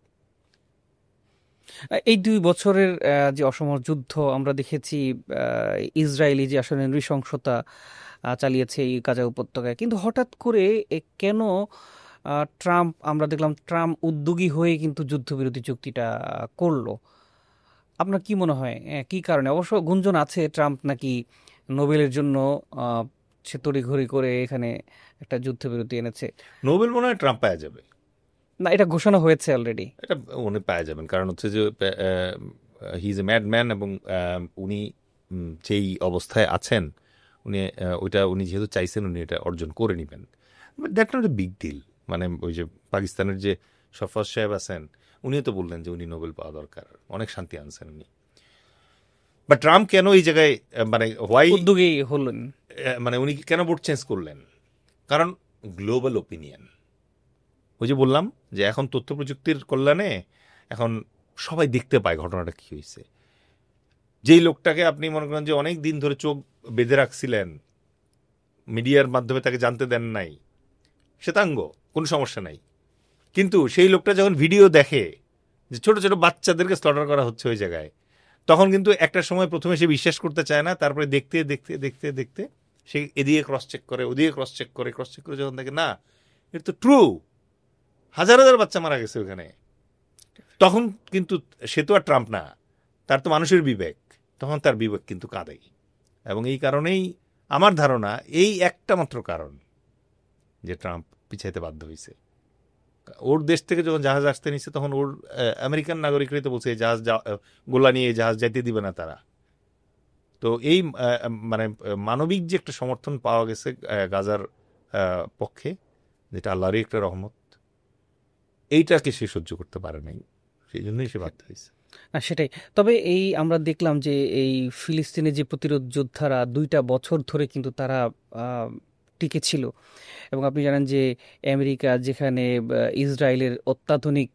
S2: এই 2 বছরের যে অসম যুদ্ধ আমরা দেখেছি, ইসরায়েলি যে আসলে নৃশংসতা চালিয়েছে এই গাজা উপত্যকায়, কিন্তু হঠাৎ করে কেন আমরা দেখলাম ট্রাম্প উদ্যোগী হয়ে কিন্তু যুদ্ধবিরতি চুক্তিটা করলো। আপনার কি মনে হয় কি কারণে? অবশ্য গুঞ্জন আছে ট্রাম্প নাকি নোবেলের জন্য সে তড়িঘড়ি করে এখানে একটা যুদ্ধবিরতি এনেছে।
S1: নোবেল মনে হয় ট্রাম্প পাওয়া যাবে
S2: না, এটা ঘোষণা হয়েছে অলরেডি।
S1: এটা উনি পাওয়া যাবেন, কারণ হচ্ছে যে he is a mad man, এবং উনি যেই অবস্থায় আছেন উনি যেহেতু চাইছেন উনি এটা অর্জন করে নেবেন। That not a big deal. মানে ওই যে পাকিস্তানের যে সরফরাজ সাহেব আছেন, উনিও তো বললেন যে উনি নোবেল পাওয়া দরকার, অনেক শান্তি আনছেন উনি। বা ট্রাম্প কেন এই জায়গায় মানে হোয়াই
S2: উদ্যোগী হলেন?
S1: মানে উনি কেন বোর্ড চেঞ্জ করলেন? কারণ গ্লোবাল ওপিনিয়ন, ওই যে বললাম যে এখন তথ্য প্রযুক্তির কল্যাণে এখন সবাই দেখতে পায় ঘটনাটা কি হয়েছে। যেই লোকটাকে আপনি মনে করেন যে অনেক দিন ধরে চোখ বেঁধে রাখছিলেন, মিডিয়ার মাধ্যমে তাকে জানতে দেন নাই, শ্বেতাঙ্গ, কোনো সমস্যা নাই, কিন্তু সেই লোকটা যখন ভিডিও দেখে যে ছোট ছোট বাচ্চাদেরকে স্লটার করা হচ্ছে ওই জায়গায়, তখন কিন্তু একটা সময় প্রথমে সে বিশ্বাস করতে চায় না, তারপরে দেখতে দেখতে দেখতে দেখতে সে এদিকে ক্রস চেক করে, ওদিকে ক্রস চেক করে যখন দেখে না এটা তো ট্রু, হাজার হাজার বাচ্চা মারা গেছে ওখানে, তখন কিন্তু সে তো আর ট্রাম্প না, তার তো মানুষের বিবেক, তখন তার বিবেক কিন্তু কাঁদে। এবং এই কারণেই আমার ধারণা এই একটা মাত্র কারণ যে ট্রাম্প পিছাইতে বাধ্য হয়েছে। ওর দেশ থেকে যখন জাহাজ আসতে নিচ্ছে তখন ওর আমেরিকান নাগরিকরাই তো বলছে জাহাজ গোলা নিয়ে জাহাজ যাইতে দিবে না তারা। তো এই মানে মানবিক যে একটা সমর্থন পাওয়া গেছে গাজার পক্ষে, যেটা আল্লাহরই একটা রহমত, এইটাকে সে সহ্য করতে পারে নাই, সেই জন্যই সে বাধ্য হয়েছে।
S2: না সেটাই। তবে এই আমরা দেখলাম যে এই ফিলিস্তিনে যে প্রতিরোধ যোদ্ধারা 2টা বছর ধরে কিন্তু তারা টিকে ছিল, এবং আপনি জানেন যে আমেরিকা যেখানে ইসরায়েলের অত্যাধুনিক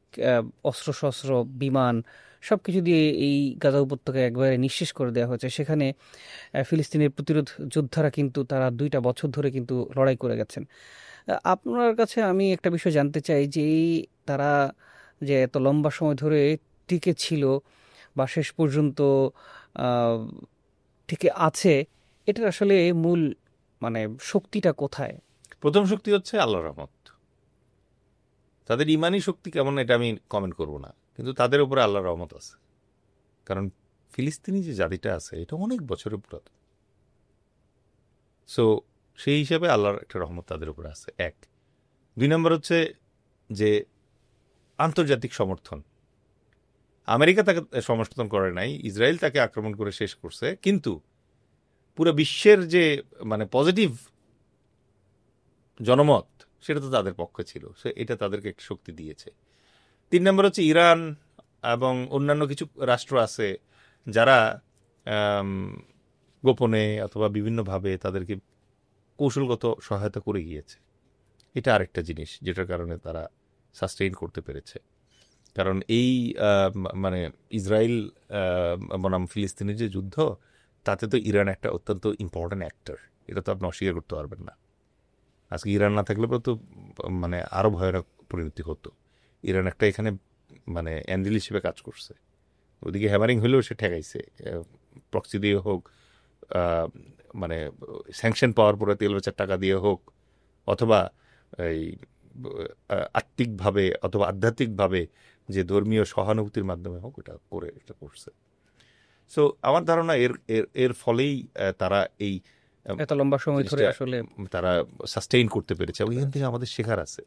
S2: অস্ত্রশস্ত্র, বিমান সবকিছু দিয়ে এই গাজা উপত্যকা একবারে নিঃশেষ করে দেওয়া হয়েছে, সেখানে ফিলিস্তিনের প্রতিরোধ যোদ্ধারা কিন্তু তারা 2টা বছর ধরে কিন্তু লড়াই করে গেছেন। আপনার কাছে আমি একটা বিষয় জানতে চাই যে তারা যে এত লম্বা সময় ধরে টিকে ছিল বা শেষ পর্যন্ত আহ, টিকে আছে, এটার আসলে মূল মানে শক্তিটা কোথায়?
S1: প্রথম শক্তি হচ্ছে আল্লাহর রহমত। তাদের ইমানি শক্তি কেমন এটা আমি কমেন্ট করব না, কিন্তু তাদের উপরে আল্লাহর রহমত আছে। কারণ ফিলিস্তিনি যে জাতিটা আছে এটা অনেক বছরের পুরাতন। সো সেই হিসাবে আল্লাহর একটা রহমত তাদের উপরে আছে, এক। 2 নম্বর হচ্ছে যে আন্তর্জাতিক সমর্থন। আমেরিকা তাকে সমর্থন করে নাই, ইসরায়েল তাকে আক্রমণ করে শেষ করছে, কিন্তু পুরো বিশ্বের যে মানে পজিটিভ জনমত সেটা তো তাদের পক্ষে ছিল, সে এটা তাদেরকে একটা শক্তি দিয়েছে। 3 নম্বর হচ্ছে ইরান এবং অন্যান্য কিছু রাষ্ট্র আছে যারা গোপনে অথবা বিভিন্নভাবে তাদেরকে কৌশলগত সহায়তা করে গিয়েছে। এটা আরেকটা জিনিস যেটার কারণে তারা সাস্টেইন করতে পেরেছে। কারণ এই মানে ইসরায়েল বনাম ফিলিস্তিনের যে যুদ্ধ, তাতে তো ইরান একটা অত্যন্ত ইম্পর্ট্যান্ট অ্যাক্টর, এটা তো আপনি অস্বীকার করতে পারবেন না। আজকে ইরান না থাকলে তো মানে আরও ভয়ানক পরিণতি হতো। ইরান একটা এখানে মানে অ্যান্ডেল হিসেবে কাজ করছে, ওদিকে হ্যামারিং হলেও সে ঠেকাইছে, প্রক্সি দিয়ে হোক, মানে স্যাংশন পাওয়ার পরে তেল বেচার টাকা দিয়ে হোক, অথবা এই আত্মিকভাবে অথবা আধ্যাত্মিকভাবে যে ধর্মীয় সহানুভূতির মাধ্যমে হোক, এটা করছে। সো আমার ধারণা এর এর এর ফলেই তারা এই
S2: এত লম্বা সময় ধরে আসলে
S1: তারা সাস্টেইন করতে পেরেছে, এবং এখান থেকে আমাদের শেখার আছে।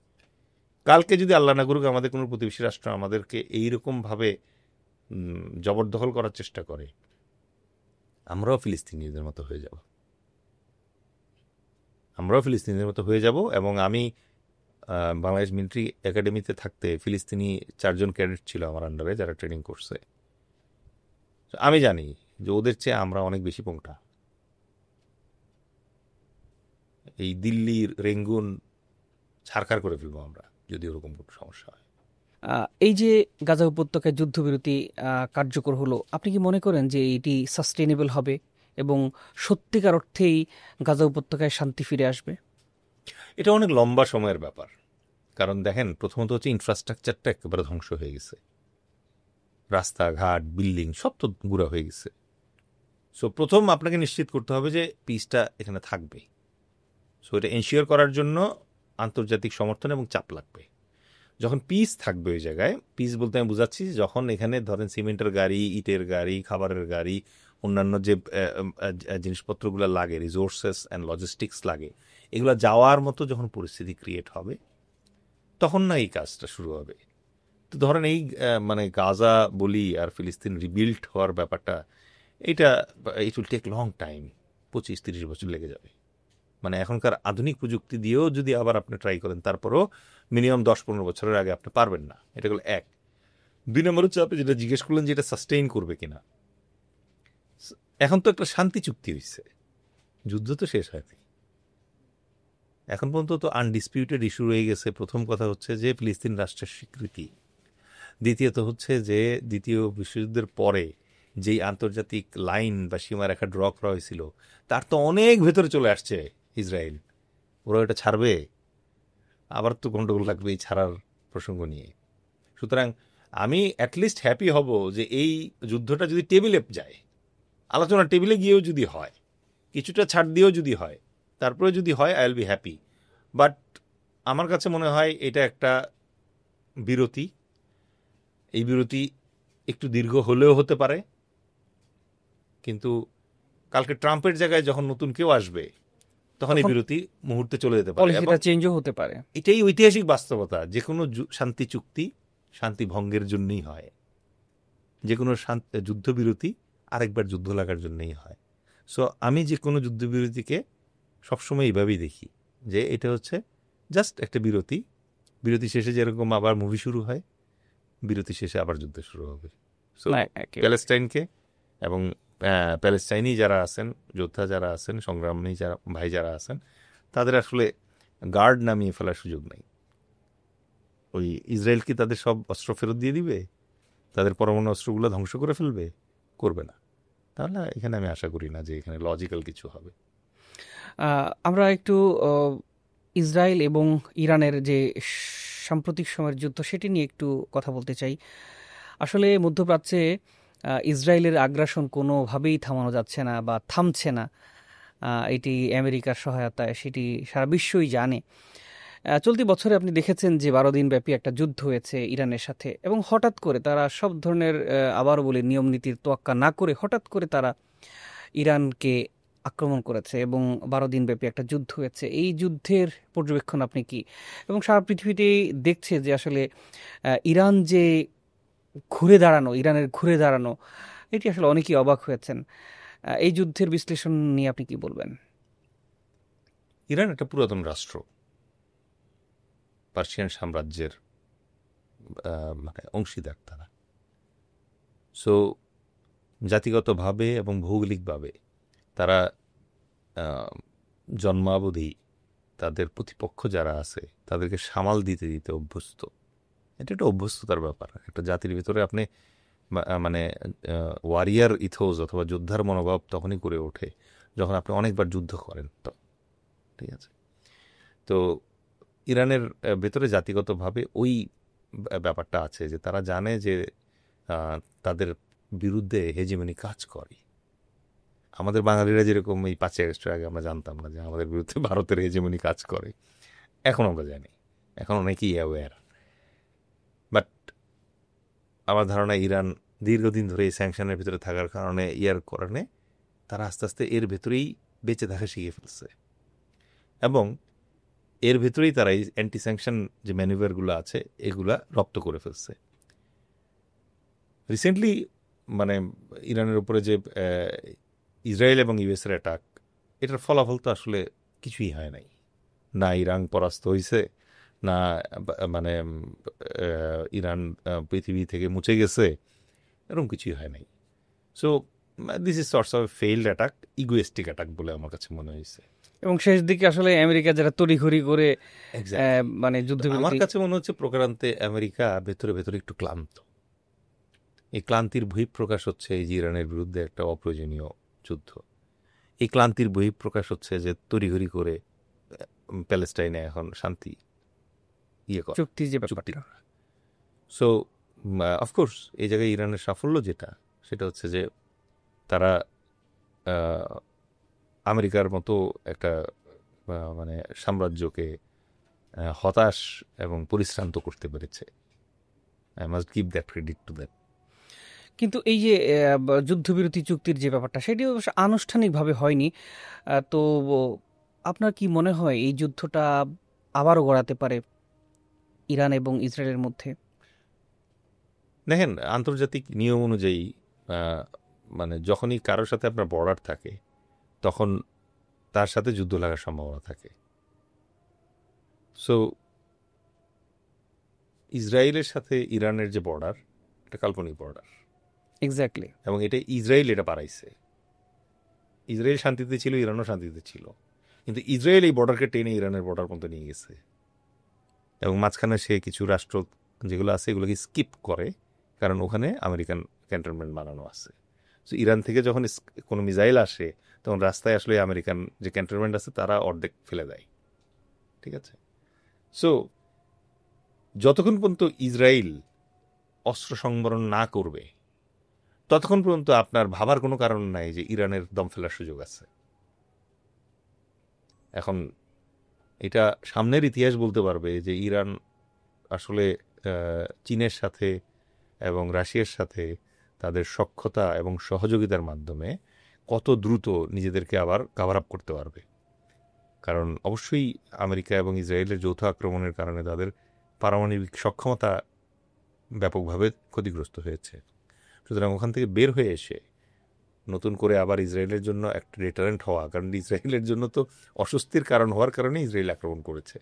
S1: কালকে যদি আল্লাহ না করুক আমাদের কোনো প্রতিবেশী রাষ্ট্র আমাদেরকে এইরকমভাবে জবরদখল করার চেষ্টা করে, আমরাও ফিলিস্তিনিদের মতো হয়ে যাব। এবং আমি বাংলাদেশ মিলিটারি একাডেমিতে থাকতে ফিলিস্তিনি 4 জন ক্যাডেট ছিল আমার আন্ডারে যারা ট্রেনিং করছে। আমি জানি যে ওদের চেয়ে আমরা অনেক বেশি পোংটা। এই দিল্লির রেঙ্গুন ছারখার করে ফেলবো আমরা যদি ওরকম কোনো সমস্যা হয়।
S2: এই যে গাজা উপত্যকায় যুদ্ধবিরতি কার্যকর হলো, আপনি কি মনে করেন যে এটি সাস্টেনেবল হবে এবং সত্যিকার অর্থেই গাজা উপত্যকায় শান্তি ফিরে আসবে?
S1: এটা অনেক লম্বা সময়ের ব্যাপার। কারণ দেখেন, প্রথমত হচ্ছে ইনফ্রাস্ট্রাকচারটা একেবারে ধ্বংস হয়ে গেছে, রাস্তাঘাট বিল্ডিং সব তো গুঁড়া হয়ে গেছে। সো প্রথম আপনাকে নিশ্চিত করতে হবে যে পিসটা এখানে থাকবে। সো এটা এনশিওর করার জন্য আন্তর্জাতিক সমর্থন এবং চাপ লাগবে। যখন পিস থাকবে ওই জায়গায়, পিস বলতে আমি বুঝাচ্ছি যখন এখানে ধরেন সিমেন্টের গাড়ি, ইটের গাড়ি, খাবারের গাড়ি, অন্যান্য যে জিনিসপত্রগুলো লাগে, রিসোর্সেস অ্যান্ড লজিস্টিক্স লাগে, এগুলো যাওয়ার মতো যখন পরিস্থিতি ক্রিয়েট হবে, তখন না এই কাজটা শুরু হবে। তো ধরেন এই মানে গাজা বলি আর ফিলিস্তিন রিবিল্ড হওয়ার ব্যাপারটা, it will take long time, 25-30 বছর লেগে যাবে। মানে এখনকার আধুনিক প্রযুক্তি দিয়েও যদি আবার আপনি ট্রাই করেন, তারপরেও মিনিমাম 10-15 বছরের আগে আপনি পারবেন না। এটা হলো এক। 2 নম্বর হচ্ছে আপনি যেটা জিজ্ঞেস করলেন যে এটা সাস্টেইন করবে কিনা। এখন তো একটা শান্তি চুক্তি হয়েছে, যুদ্ধ তো শেষ হয়নি। এখন পর্যন্ত তো আনডিসপিউটেড ইস্যু রয়ে গেছে। প্রথম কথা হচ্ছে যে ফিলিস্তিন রাষ্ট্রের স্বীকৃতি। দ্বিতীয়ত হচ্ছে যে দ্বিতীয় বিশ্বযুদ্ধের পরে যেই আন্তর্জাতিক লাইন বা সীমারেখা ড্র করা হয়েছিল তার তো অনেক ভেতরে চলে আসছে ইসরায়েল। ওরা এটা ছাড়বে? আবার তো গন্ডগোল লাগবে এই ছাড়ার প্রসঙ্গ নিয়ে। সুতরাং আমি অ্যাটলিস্ট হ্যাপি হব যে এই যুদ্ধটা যদি টেবিলে যায়, আলোচনা টেবিলে গিয়েও যদি হয়, কিছুটা ছাড় দিয়েও যদি হয়, তারপরে যদি হয় I will be happy. But আমার কাছে মনে হয় এটা একটা বিরতি। এই বিরতি একটু দীর্ঘ হলেও হতে পারে, কিন্তু কালকে ট্রাম্পের জায়গায় যখন নতুন কেউ আসবে তখন এই
S2: তখন
S1: বিরতি মুহূর্তে চলে যেতে পারে। এবং
S2: পলিসিটা চেঞ্জও হতে পারে।
S1: এটাই ঐতিহাসিক বাস্তবতা। যে কোনো শান্তি চুক্তি শান্তি ভঙ্গের জন্যই হয়, যে কোনো যুদ্ধবিরতি আরেকবার যুদ্ধ লাগার জন্যই হয়। সো আমি যে কোনো যুদ্ধবিরতিকে সবসময় এইভাবেই দেখি যে এটা হচ্ছে জাস্ট একটা বিরতি। বিরতি শেষে যেরকম আবার মুভি শুরু হয়, বিরতি শেষে আবার যুদ্ধ শুরু হবে। সো
S2: না, একেবারে।
S1: প্যালেস্টাইনকে এবং প্যালেস্টাইনি যারা আছেন, যোদ্ধা যারা আছেন, সংগ্রামী যারা ভাই যারা আছেন, তাদের আসলে গার্ড নামিয়ে ফেলার সুযোগ নেই। ওই ইসরায়েল কি তাদের সব অস্ত্র ফেরত দিয়ে দিবে, তাদের পরমাণু অস্ত্রগুলো ধ্বংস করে ফেলবে? করবে না। তাহলে এখানে আমি আশা করি না যে এখানে লজিক্যাল কিছু হবে।
S2: আমরা একটু ইসরায়েল এবং ইরানের যে সাম্প্রতিক সময়ের যুদ্ধ সেটি নিয়ে একটু কথা বলতে চাই। আসলে মধ্যপ্রাচ্যে ইসরায়েলের আগ্রাসন কোনোভাবেই থামানো যাচ্ছে না বা থামছে না। এটি আমেরিকার সহায়তায়, সেটি সারা বিশ্বই জানে। চলতি বছরে আপনি দেখেছেন যে 12 দিন ব্যাপী একটা যুদ্ধ হয়েছে ইরানের সাথে, এবং হঠাৎ করে তারা সব ধরনের, আবারও বলি, নিয়ম নীতির তোয়াক্কা না করে হঠাৎ করে তারা ইরানকে আক্রমণ করেছে এবং 12 দিন ব্যাপী একটা যুদ্ধ হয়েছে। এই যুদ্ধের পর্যবেক্ষণ আপনি কি, এবং সারা পৃথিবীতেই দেখছে যে আসলে ইরান যে ইরানের ঘুরে দাঁড়ানো, এটি আসলে অনেকেই অবাক হয়েছেন। এই যুদ্ধের বিশ্লেষণ নিয়ে আপনি কি বলবেন?
S1: ইরান একটা পুরাতন রাষ্ট্র, পার্সিয়ান সাম্রাজ্যের মানে অংশীদার তারা। সো জাতিগতভাবে এবং ভৌগোলিকভাবে তারা জন্মাবধি তাদের প্রতিপক্ষ যারা আছে তাদেরকে সামাল দিতে দিতে অভ্যস্ত। এটা একটা অভ্যস্ততার ব্যাপার। একটা জাতির ভিতরে আপনি মানে ওয়ারিয়ার ইথোস অথবা যোদ্ধার মনোভাব তখনই করে ওঠে যখন আপনি অনেকবার যুদ্ধ করেন। তো ঠিক আছে, তো ইরানের ভেতরে জাতিগতভাবে ওই ব্যাপারটা আছে যে তারা জানে যে তাদের বিরুদ্ধে হেজিমনি কাজ করে। আমাদের বাঙালিরা যেরকম এই 5 আগস্টের আগে আমরা জানতাম না যে আমাদের বিরুদ্ধে ভারতের হেজিমনি কাজ করে, এখন আমরা জানি, এখন অনেকেই অ্যাওয়্যার। বাট আমার ধারণা ইরান দীর্ঘদিন ধরে এই স্যাংশনের ভিতরে থাকার কারণে তারা আস্তে আস্তে এর ভেতরেই বেঁচে থাকা শিখে ফেলছে, এবং এর ভেতরেই তারা এই অ্যান্টি স্যাংশন যে ম্যানুভারগুলো আছে এগুলা রপ্ত করে ফেলছে। রিসেন্টলি মানে ইরানের উপরে যে ইসরায়েল এবং ইউএসের অ্যাটাক, এটার ফলাফল তো আসলে কিছুই হয় নাই। না ইরান পরাস্ত হয়েছে, না মানে ইরান পৃথিবী থেকে মুছে গেছে, এরকম কিছুই হয় নাই। So this is sorts of field attack, egoistic attack বলে আমার কাছে মনে হয়েছে।
S2: এবং শেষ দিকে আসলে আমেরিকা যারা তড়িঘড়ি করে মানে যুদ্ধ,
S1: আমার কাছে মনে হচ্ছে প্রকারান্তে আমেরিকা ভেতরে ভেতরে একটু ক্লান্ত। এই ক্লান্তির বহিঃপ্রকাশ হচ্ছে এই যে ইরানের বিরুদ্ধে একটা অপ্রয়োজনীয় যুদ্ধ। এই ক্লান্তির বহিঃপ্রকাশ হচ্ছে যে তড়িঘড়ি করে প্যালেস্টাইনে এখন শান্তি
S2: চুক্তি যে ব্যাপারটা।
S1: সো অফকোর্স এই জায়গায় ইরানের সাফল্য যেটা, সেটা হচ্ছে যে তারা আমেরিকার মতো একটা মানে সাম্রাজ্যকে হতাশ এবং পরিশ্রান্ত করতে পেরেছে। I must give that credit to that.
S2: কিন্তু এই যে যুদ্ধবিরতি চুক্তির যে ব্যাপারটা, সেটি অবশ্য আনুষ্ঠানিকভাবে হয়নি। তো আপনার কি মনে হয় এই যুদ্ধটা আবারও গড়াতে পারে ইরান এবং ইসরায়েলের মধ্যে?
S1: দেখেন, আন্তর্জাতিক নিয়ম অনুযায়ী মানে যখনই কারোর সাথে আপনার বর্ডার থাকে তখন তার সাথে যুদ্ধ লাগার সম্ভাবনা থাকে। সো ইসরায়েলের সাথে ইরানের যে বর্ডার, এটা কাল্পনিক বর্ডার,
S2: এক্স্যাক্টলি।
S1: এবং এটা ইসরায়েল এটা বাড়াইছে। ইসরায়েল শান্তিতে ছিল, ইরানও শান্তিতে ছিল, কিন্তু ইসরায়েল এই বর্ডারকে টেনে ইরানের বর্ডার পর্যন্ত নিয়ে গেছে, এবং মাঝখানে সে কিছু রাষ্ট্র যেগুলো আছে এগুলোকে স্কিপ করে, কারণ ওখানে আমেরিকান ক্যান্টনমেন্ট বানানো আছে। সো ইরান থেকে যখন কোনো মিসাইল আসে তখন রাস্তায় আসলে আমেরিকান যে ক্যান্টনমেন্ট আছে তারা অর্ধেক ফেলে দেয়। ঠিক আছে? সো যতক্ষণ পর্যন্ত ইসরায়েল অস্ত্র সংবরণ না করবে ততক্ষণ পর্যন্ত আপনার ভাবার কোনো কারণ নাই যে ইরানের দম ফেলার সুযোগ আছে। এখন এটা সামনের ইতিহাস বলতে পারবে যে ইরান আসলে চীনের সাথে এবং রাশিয়ার সাথে তাদের সখ্যতা এবং সহযোগিতার মাধ্যমে কত দ্রুত নিজেদেরকে আবার কাভার আপ করতে পারবে। কারণ অবশ্যই আমেরিকা এবং ইসরায়েলের যৌথ আক্রমণের কারণে তাদের পারমাণবিক সক্ষমতা ব্যাপকভাবে ক্ষতিগ্রস্ত হয়েছে। সুতরাং ওখান থেকে বের হয়ে এসে নতুন করে আবার ইসরায়েলের জন্য একটা ডিটারেন্ট হওয়া, কারণ ইসরায়েলের জন্য তো অস্বস্তির কারণ হওয়ার কারণে ইসরায়েল আক্রমণ করেছে,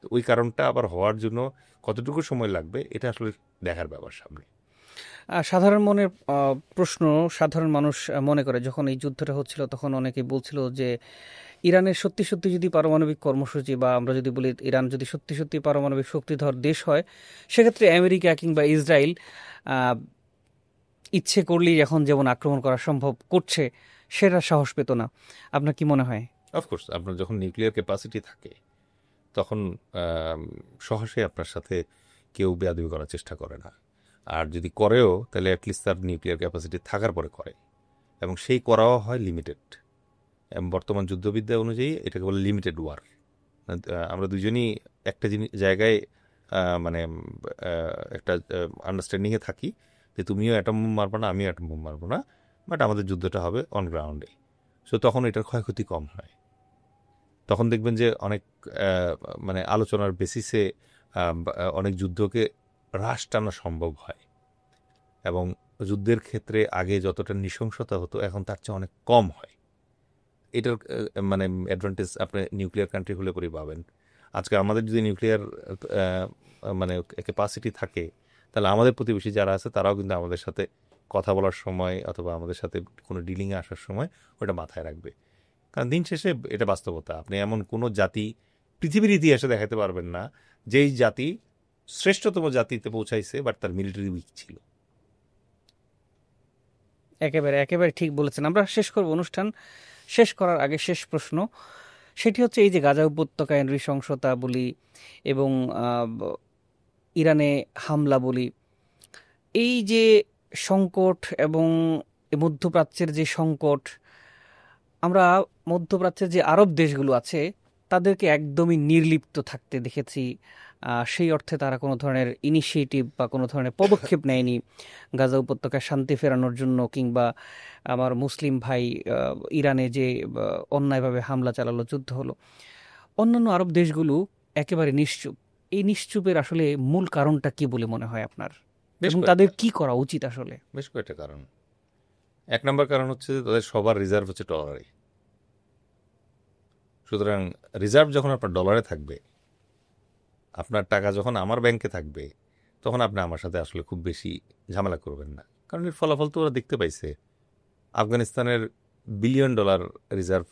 S1: তো ওই কারণটা আবার হওয়ার জন্য কতটুকু সময় লাগবে এটা আসলে দেখার ব্যাপার সামনে।
S2: সাধারণ মনের প্রশ্ন, সাধারণ মানুষ মনে করে যখন এই যুদ্ধটা হচ্ছিল তখন অনেকেই বলছিল যে ইরানের সত্যি সত্যি যদি পারমাণবিক কর্মসূচি, বা আমরা যদি বলি ইরান যদি সত্যি সত্যি পারমাণবিক শক্তিধর দেশ হয়, সেক্ষেত্রে আমেরিকা কিংবা ইসরায়েল ইচ্ছে করলেই এখন যেমন আক্রমণ করা সম্ভব করছে সেটা সাহস পেত না। আপনার কি মনে হয়?
S1: অফকোর্স, আপনার যখন নিউক্লিয়ার ক্যাপাসিটি থাকে তখন সহসে আপনার সাথে কেউ বেয়াদবি করার চেষ্টা করে না, আর যদি করেও তাহলে অ্যাটলিস্ট তার নিউক্লিয়ার ক্যাপাসিটি থাকার পরে করে, এবং সেই করাও হয় লিমিটেড। বর্তমান যুদ্ধবিদ্যা অনুযায়ী এটাকে বলে লিমিটেড ওয়ার। আমরা দুজনই একটা জায়গায় মানে একটা আন্ডারস্ট্যান্ডিংয়ে থাকি যে তুমিও অ্যাটম বোম মারবো না, আমিও অ্যাটম বোম মারবো না, বাট আমাদের যুদ্ধটা হবে অন গ্রাউন্ডে। সো তখন এটার ক্ষয়ক্ষতি কম হয়। তখন দেখবেন যে অনেক মানে আলোচনার বেসিসে অনেক যুদ্ধকে হ্রাস টানা সম্ভব হয়, এবং যুদ্ধের ক্ষেত্রে আগে যতটা নৃশংসতা হতো এখন তার চেয়ে অনেক কম হয়। এটার মানে অ্যাডভান্টেজ আপনি নিউক্লিয়ার কান্ট্রি হলে পরেই পাবেন। আজকে আমাদের যদি নিউক্লিয়ার মানে ক্যাপাসিটি থাকে তাহলে আমাদের প্রতিবেশী যারা আছে তারাও কিন্তু আমাদের সাথে কথা বলার সময় অথবা আমাদের সাথে কোনো ডিলিংয়ে আসার সময় ওটা মাথায় রাখবে। কারণ দিন শেষে এটা বাস্তবতা। আপনি এমন কোনো জাতি পৃথিবীর ইতিহাসে দেখাতে পারবেন না যেই জাতি শ্রেষ্ঠতম জাতিতে পৌঁছাইছে বাট তার মিলিটারি উইক ছিল।
S2: একেবারে একেবারে ঠিক বলেছেন। আমরা শেষ করব অনুষ্ঠান। শেষ করার আগে শেষ প্রশ্ন, সেটি হচ্ছে এই যে গাজা উপত্যকায় নৃশংসতা বলি এবং ইরানে হামলা বলি, এই যে সংকট এবং মধ্যপ্রাচ্যের যে সংকট, আমরা মধ্যপ্রাচ্যের যে আরব দেশগুলো আছে তাদেরকে একদমই নির্লিপ্ত থাকতে দেখেছি। সেই অর্থে তারা কোনো ধরনের ইনিশিয়েটিভ বা কোনো ধরনের পদক্ষেপ নেয়নি গাজা উপত্যকায় শান্তি ফেরানোর জন্য, কিংবা আমার মুসলিম ভাই ইরানে যে অন্যায়ভাবে হামলা চালালো, যুদ্ধ হলো। অন্যান্য আরব দেশগুলো একেবারে নিশ্চুপ। এই নিশ্চুপের আসলে মূল কারণটা কি বলে মনে হয় আপনার, এবং তাদের কি করা উচিত আসলে?
S1: বেশ কয়েকটা কারণ। এক নম্বর কারণ হচ্ছে তাদের সবার রিজার্ভ হচ্ছে ডলারে। সুতরাং রিজার্ভ যখন আপনার ডলারে থাকবে, আপনার টাকা যখন আমার ব্যাংকে থাকবে, তখন আপনি আমার সাথে আসলে খুব বেশি ঝামেলা করবেন না। কারণ এর ফলাফল তো ওরা দেখতে পাইছে। আফগানিস্তানের $1 বিলিয়ন রিজার্ভ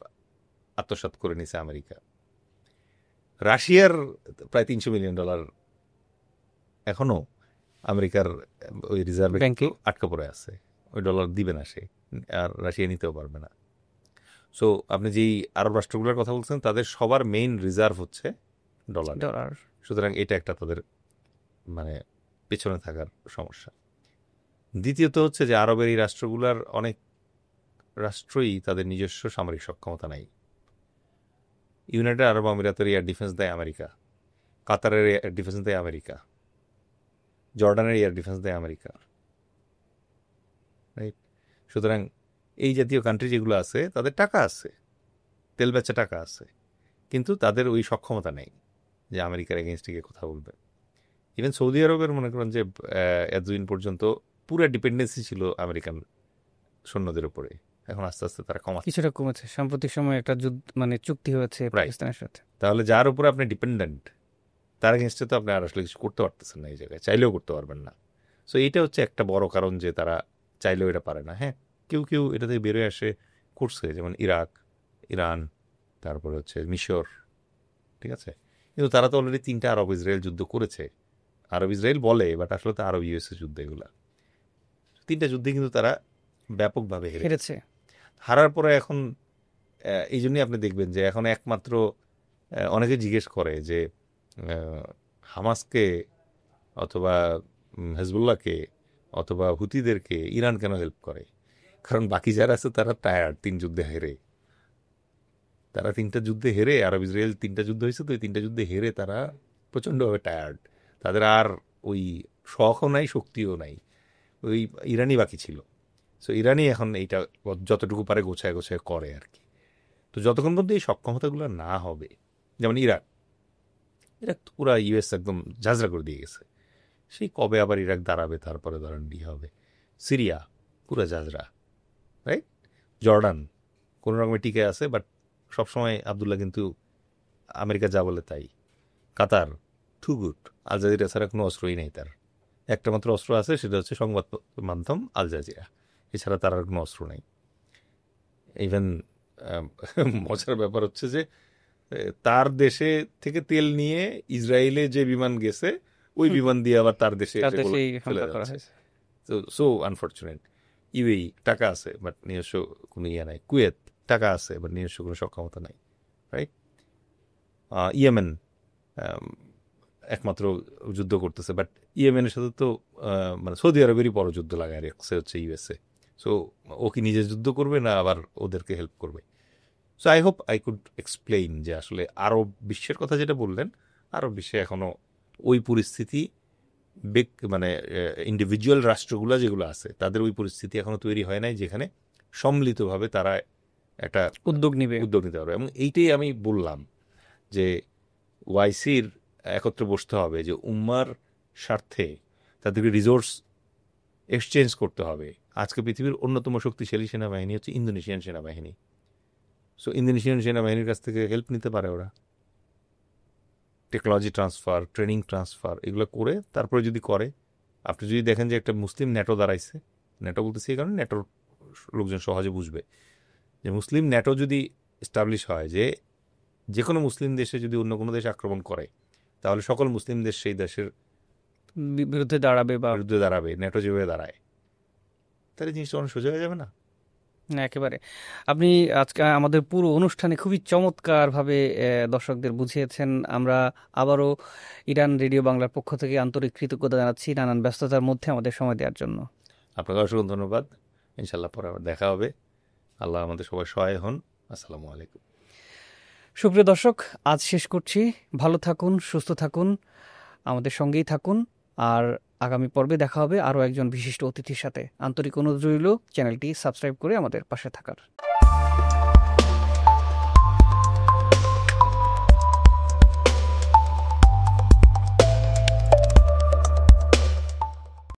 S1: আত্মসাৎ করে নিছে আমেরিকা। রাশিয়ার প্রায় $300 মিলিয়ন এখনও আমেরিকার ওই রিজার্ভে কিন্তু আটকা পড়ে আছে। ওই ডলার দিবে না সে, আর রাশিয়া নিতেও পারবে না। সো আপনি যেই আরব রাষ্ট্রগুলোর কথা বলছেন তাদের সবার মেইন রিজার্ভ হচ্ছে ডলার। সুতরাং এটা একটা তাদের মানে পেছনে থাকার সমস্যা। দ্বিতীয়ত হচ্ছে যে আরবের এই রাষ্ট্রগুলোর অনেক রাষ্ট্রই তাদের নিজস্ব সামরিক সক্ষমতা নাই। ইউনাইটেড আরব আমিরাতের এয়ার ডিফেন্স দেয় আমেরিকা, কাতারের এয়ার ডিফেন্স দেয় আমেরিকা, জর্ডানের এয়ার ডিফেন্স দেয় আমেরিকা, রাইট? সুতরাং এই জাতীয় কান্ট্রি যেগুলো আছে তাদের টাকা আছে, তেল বেচা টাকা আছে, কিন্তু তাদের ওই সক্ষমতা নেই যে আমেরিকার এগেনস্টে গিয়ে কথা বলবে। ইভেন সৌদি আরবের মনে করেন যে এতদিন পর্যন্ত পুরো ডিপেন্ডেন্সি ছিল আমেরিকান সৈন্যদের উপরে, এখন আস্তে আস্তে তারা কমাচ্ছে।
S2: কিছুটা কমেছে, সাম্প্রতিক সময়ে একটা যুদ্ধ মানে চুক্তি হয়েছে
S1: Right.
S2: পাকিস্তানের সাথে।
S1: তাহলে যার উপরে আপনি ডিপেন্ডেন্ট, তার এগেনস্টে তো আপনি আর আসলে কিছু করতে পারতেছেন না, এই জায়গায় চাইলেও করতে পারবেন না। সো এইটা হচ্ছে একটা বড় কারণ যে তারা চাইলেও এটা পারে না। হ্যাঁ, কেউ কেউ এটা থেকে বেরোয় আসে করছে, যেমন ইরাক, ইরান, তারপরে হচ্ছে মিশর, ঠিক আছে। কিন্তু তারা তো অলরেডি 3টা আরব ইসরায়েল যুদ্ধ করেছে। আরব ইসরায়েল বলে, বাট আসলে তো আরব ইউএসএ যুদ্ধ এগুলা। 3টা যুদ্ধে কিন্তু তারা ব্যাপকভাবে
S2: হেরেছে।
S1: হারার পরে এখন এই জন্যই আপনি দেখবেন যে এখন একমাত্র অনেকে জিজ্ঞেস করে যে হামাসকে অথবা হেজবুল্লাহকে অথবা হুতিদেরকে ইরান কেন হেল্প করে? কারণ বাকি যারা আছে তারা টায়ার্ড 3 যুদ্ধে হেরে। তারা 3টা যুদ্ধে হেরে, আরব ইসরায়েল 3টা যুদ্ধ হয়েছে, তো এই 3টা যুদ্ধে হেরে তারা প্রচণ্ডভাবে টায়ার্ড। তাদের আর ওই শখও নাই, শক্তিও নাই। ওই ইরানই বাকি ছিল। সো ইরানই এখন এইটা যতটুকু পারে গোছায় গোছায় করে আর কি। তো যতক্ষণ পর্যন্ত এই সক্ষমতাগুলো না হবে, যেমন ইরাক তো পুরা ইউএস একদম ঝাঁঝরা করে দিয়ে গেছে। সেই কবে আবার ইরাক দাঁড়াবে, তারপরে ধরেন হবে। সিরিয়া পুরা ঝাঁঝরা, রাইট? জর্ডান কোনো রকমে টিকে আছে, বাট সবসময় আবদুল্লাহ কিন্তু আমেরিকা যা বলে তাই। কাতার টু গুড, আল জাজিরা ছাড়া কোনো অস্ত্রই নেই তার। একটা মাত্র অস্ত্র আছে, সেটা হচ্ছে সংবাদ মাধ্যম আল জাজিরা, এছাড়া তার আর কোনো অস্ত্র নেই। ইভেন মজার ব্যাপার হচ্ছে যে তার দেশে থেকে তেল নিয়ে ইসরায়েলে যে বিমান গেছে, ওই বিমান দিয়ে আবার তার দেশে চলে যাচ্ছে। So unfortunate. ইউএই টাকা আছে, বাট নিজস্ব কোনো ইয়ে নাই। কুয়েত টাকা আছে, বাট নিজস্ব কোনো সক্ষমতা নাই, রাইট? ইয়েমেন একমাত্র যুদ্ধ করতেছে, বাট ইয়েমেনের সাথে তো মানে সৌদি আরবেরই বড় যুদ্ধ লাগায় রাখছে হচ্ছে ইউএসএ। সো ও কি নিজে যুদ্ধ করবে না আবার ওদেরকে হেল্প করবে? So I hope I could explain যে আসলে আরব বিশ্বের কথা যেটা বললেন, আরব বিশ্বে এখনো ওই পরিস্থিতি মানে ইন্ডিভিজুয়াল রাষ্ট্রগুলো যেগুলো আছে তাদের ওই পরিস্থিতি এখনো তৈরি হয় নাই যেখানে সম্মিলিতভাবে তারা একটা
S2: উদ্যোগ নিতে
S1: পারবে। এবং এইটাই আমি বললাম যে ওয়াইসির একত্রে বসতে হবে, যে উম্মার স্বার্থে তাদেরকে রিসোর্স এক্সচেঞ্জ করতে হবে। আজকে পৃথিবীর অন্যতম শক্তিশালী সেনাবাহিনী হচ্ছে ইন্দোনেশিয়ান সেনাবাহিনী। সো ইন্দোনেশিয়ান সেনাবাহিনীর কাছ থেকে হেল্প নিতে পারে ওরা, টেকনোলজি ট্রান্সফার, ট্রেনিং ট্রান্সফার এগুলো করে তারপরে যদি করে। আপনি যদি দেখেন যে একটা মুসলিম ন্যাটো দাঁড়াইছে, ন্যাটো বলতেছি এই কারণে ন্যাটোর লোকজন সহজে বুঝবে যে মুসলিম ন্যাটো যদি এস্টাবলিশ হয়, যে কোনো মুসলিম দেশে যদি অন্য কোনো দেশ আক্রমণ করে, তাহলে সকল মুসলিম দেশ সেই দেশের
S2: বিরুদ্ধে
S1: দাঁড়াবে, ন্যাটো যেভাবে দাঁড়ায়, তাহলে জিনিসটা অনেক সোজা হয়ে যাবে না?
S2: একেবারে। আপনি আজকে আমাদের পুরো অনুষ্ঠানে খুবই চমৎকারভাবে দর্শকদের বুঝিয়েছেন। আমরা আবারও ইরান রেডিও বাংলার পক্ষ থেকে আন্তরিক কৃতজ্ঞতা জানাচ্ছি নানান ব্যস্ততার মধ্যে আমাদের সময় দেওয়ার জন্য।
S1: আপনাকে অসংখ্য ধন্যবাদ। ইনশাল্লাহ পরে আবার দেখা হবে। আল্লাহ আমাদের সবাই সহায় হন। আসসালামু আলাইকুম।
S2: সুপ্রিয় দর্শক, আজ শেষ করছি। ভালো থাকুন, সুস্থ থাকুন, আমাদের সঙ্গেই থাকুন। আর আগামী পর্বে দেখা হবে আরও একজন বিশিষ্ট অতিথির সাথে। আন্তরিক অনুরোধ রইল চ্যানেলটি সাবস্ক্রাইব করে আমাদের পাশে থাকার।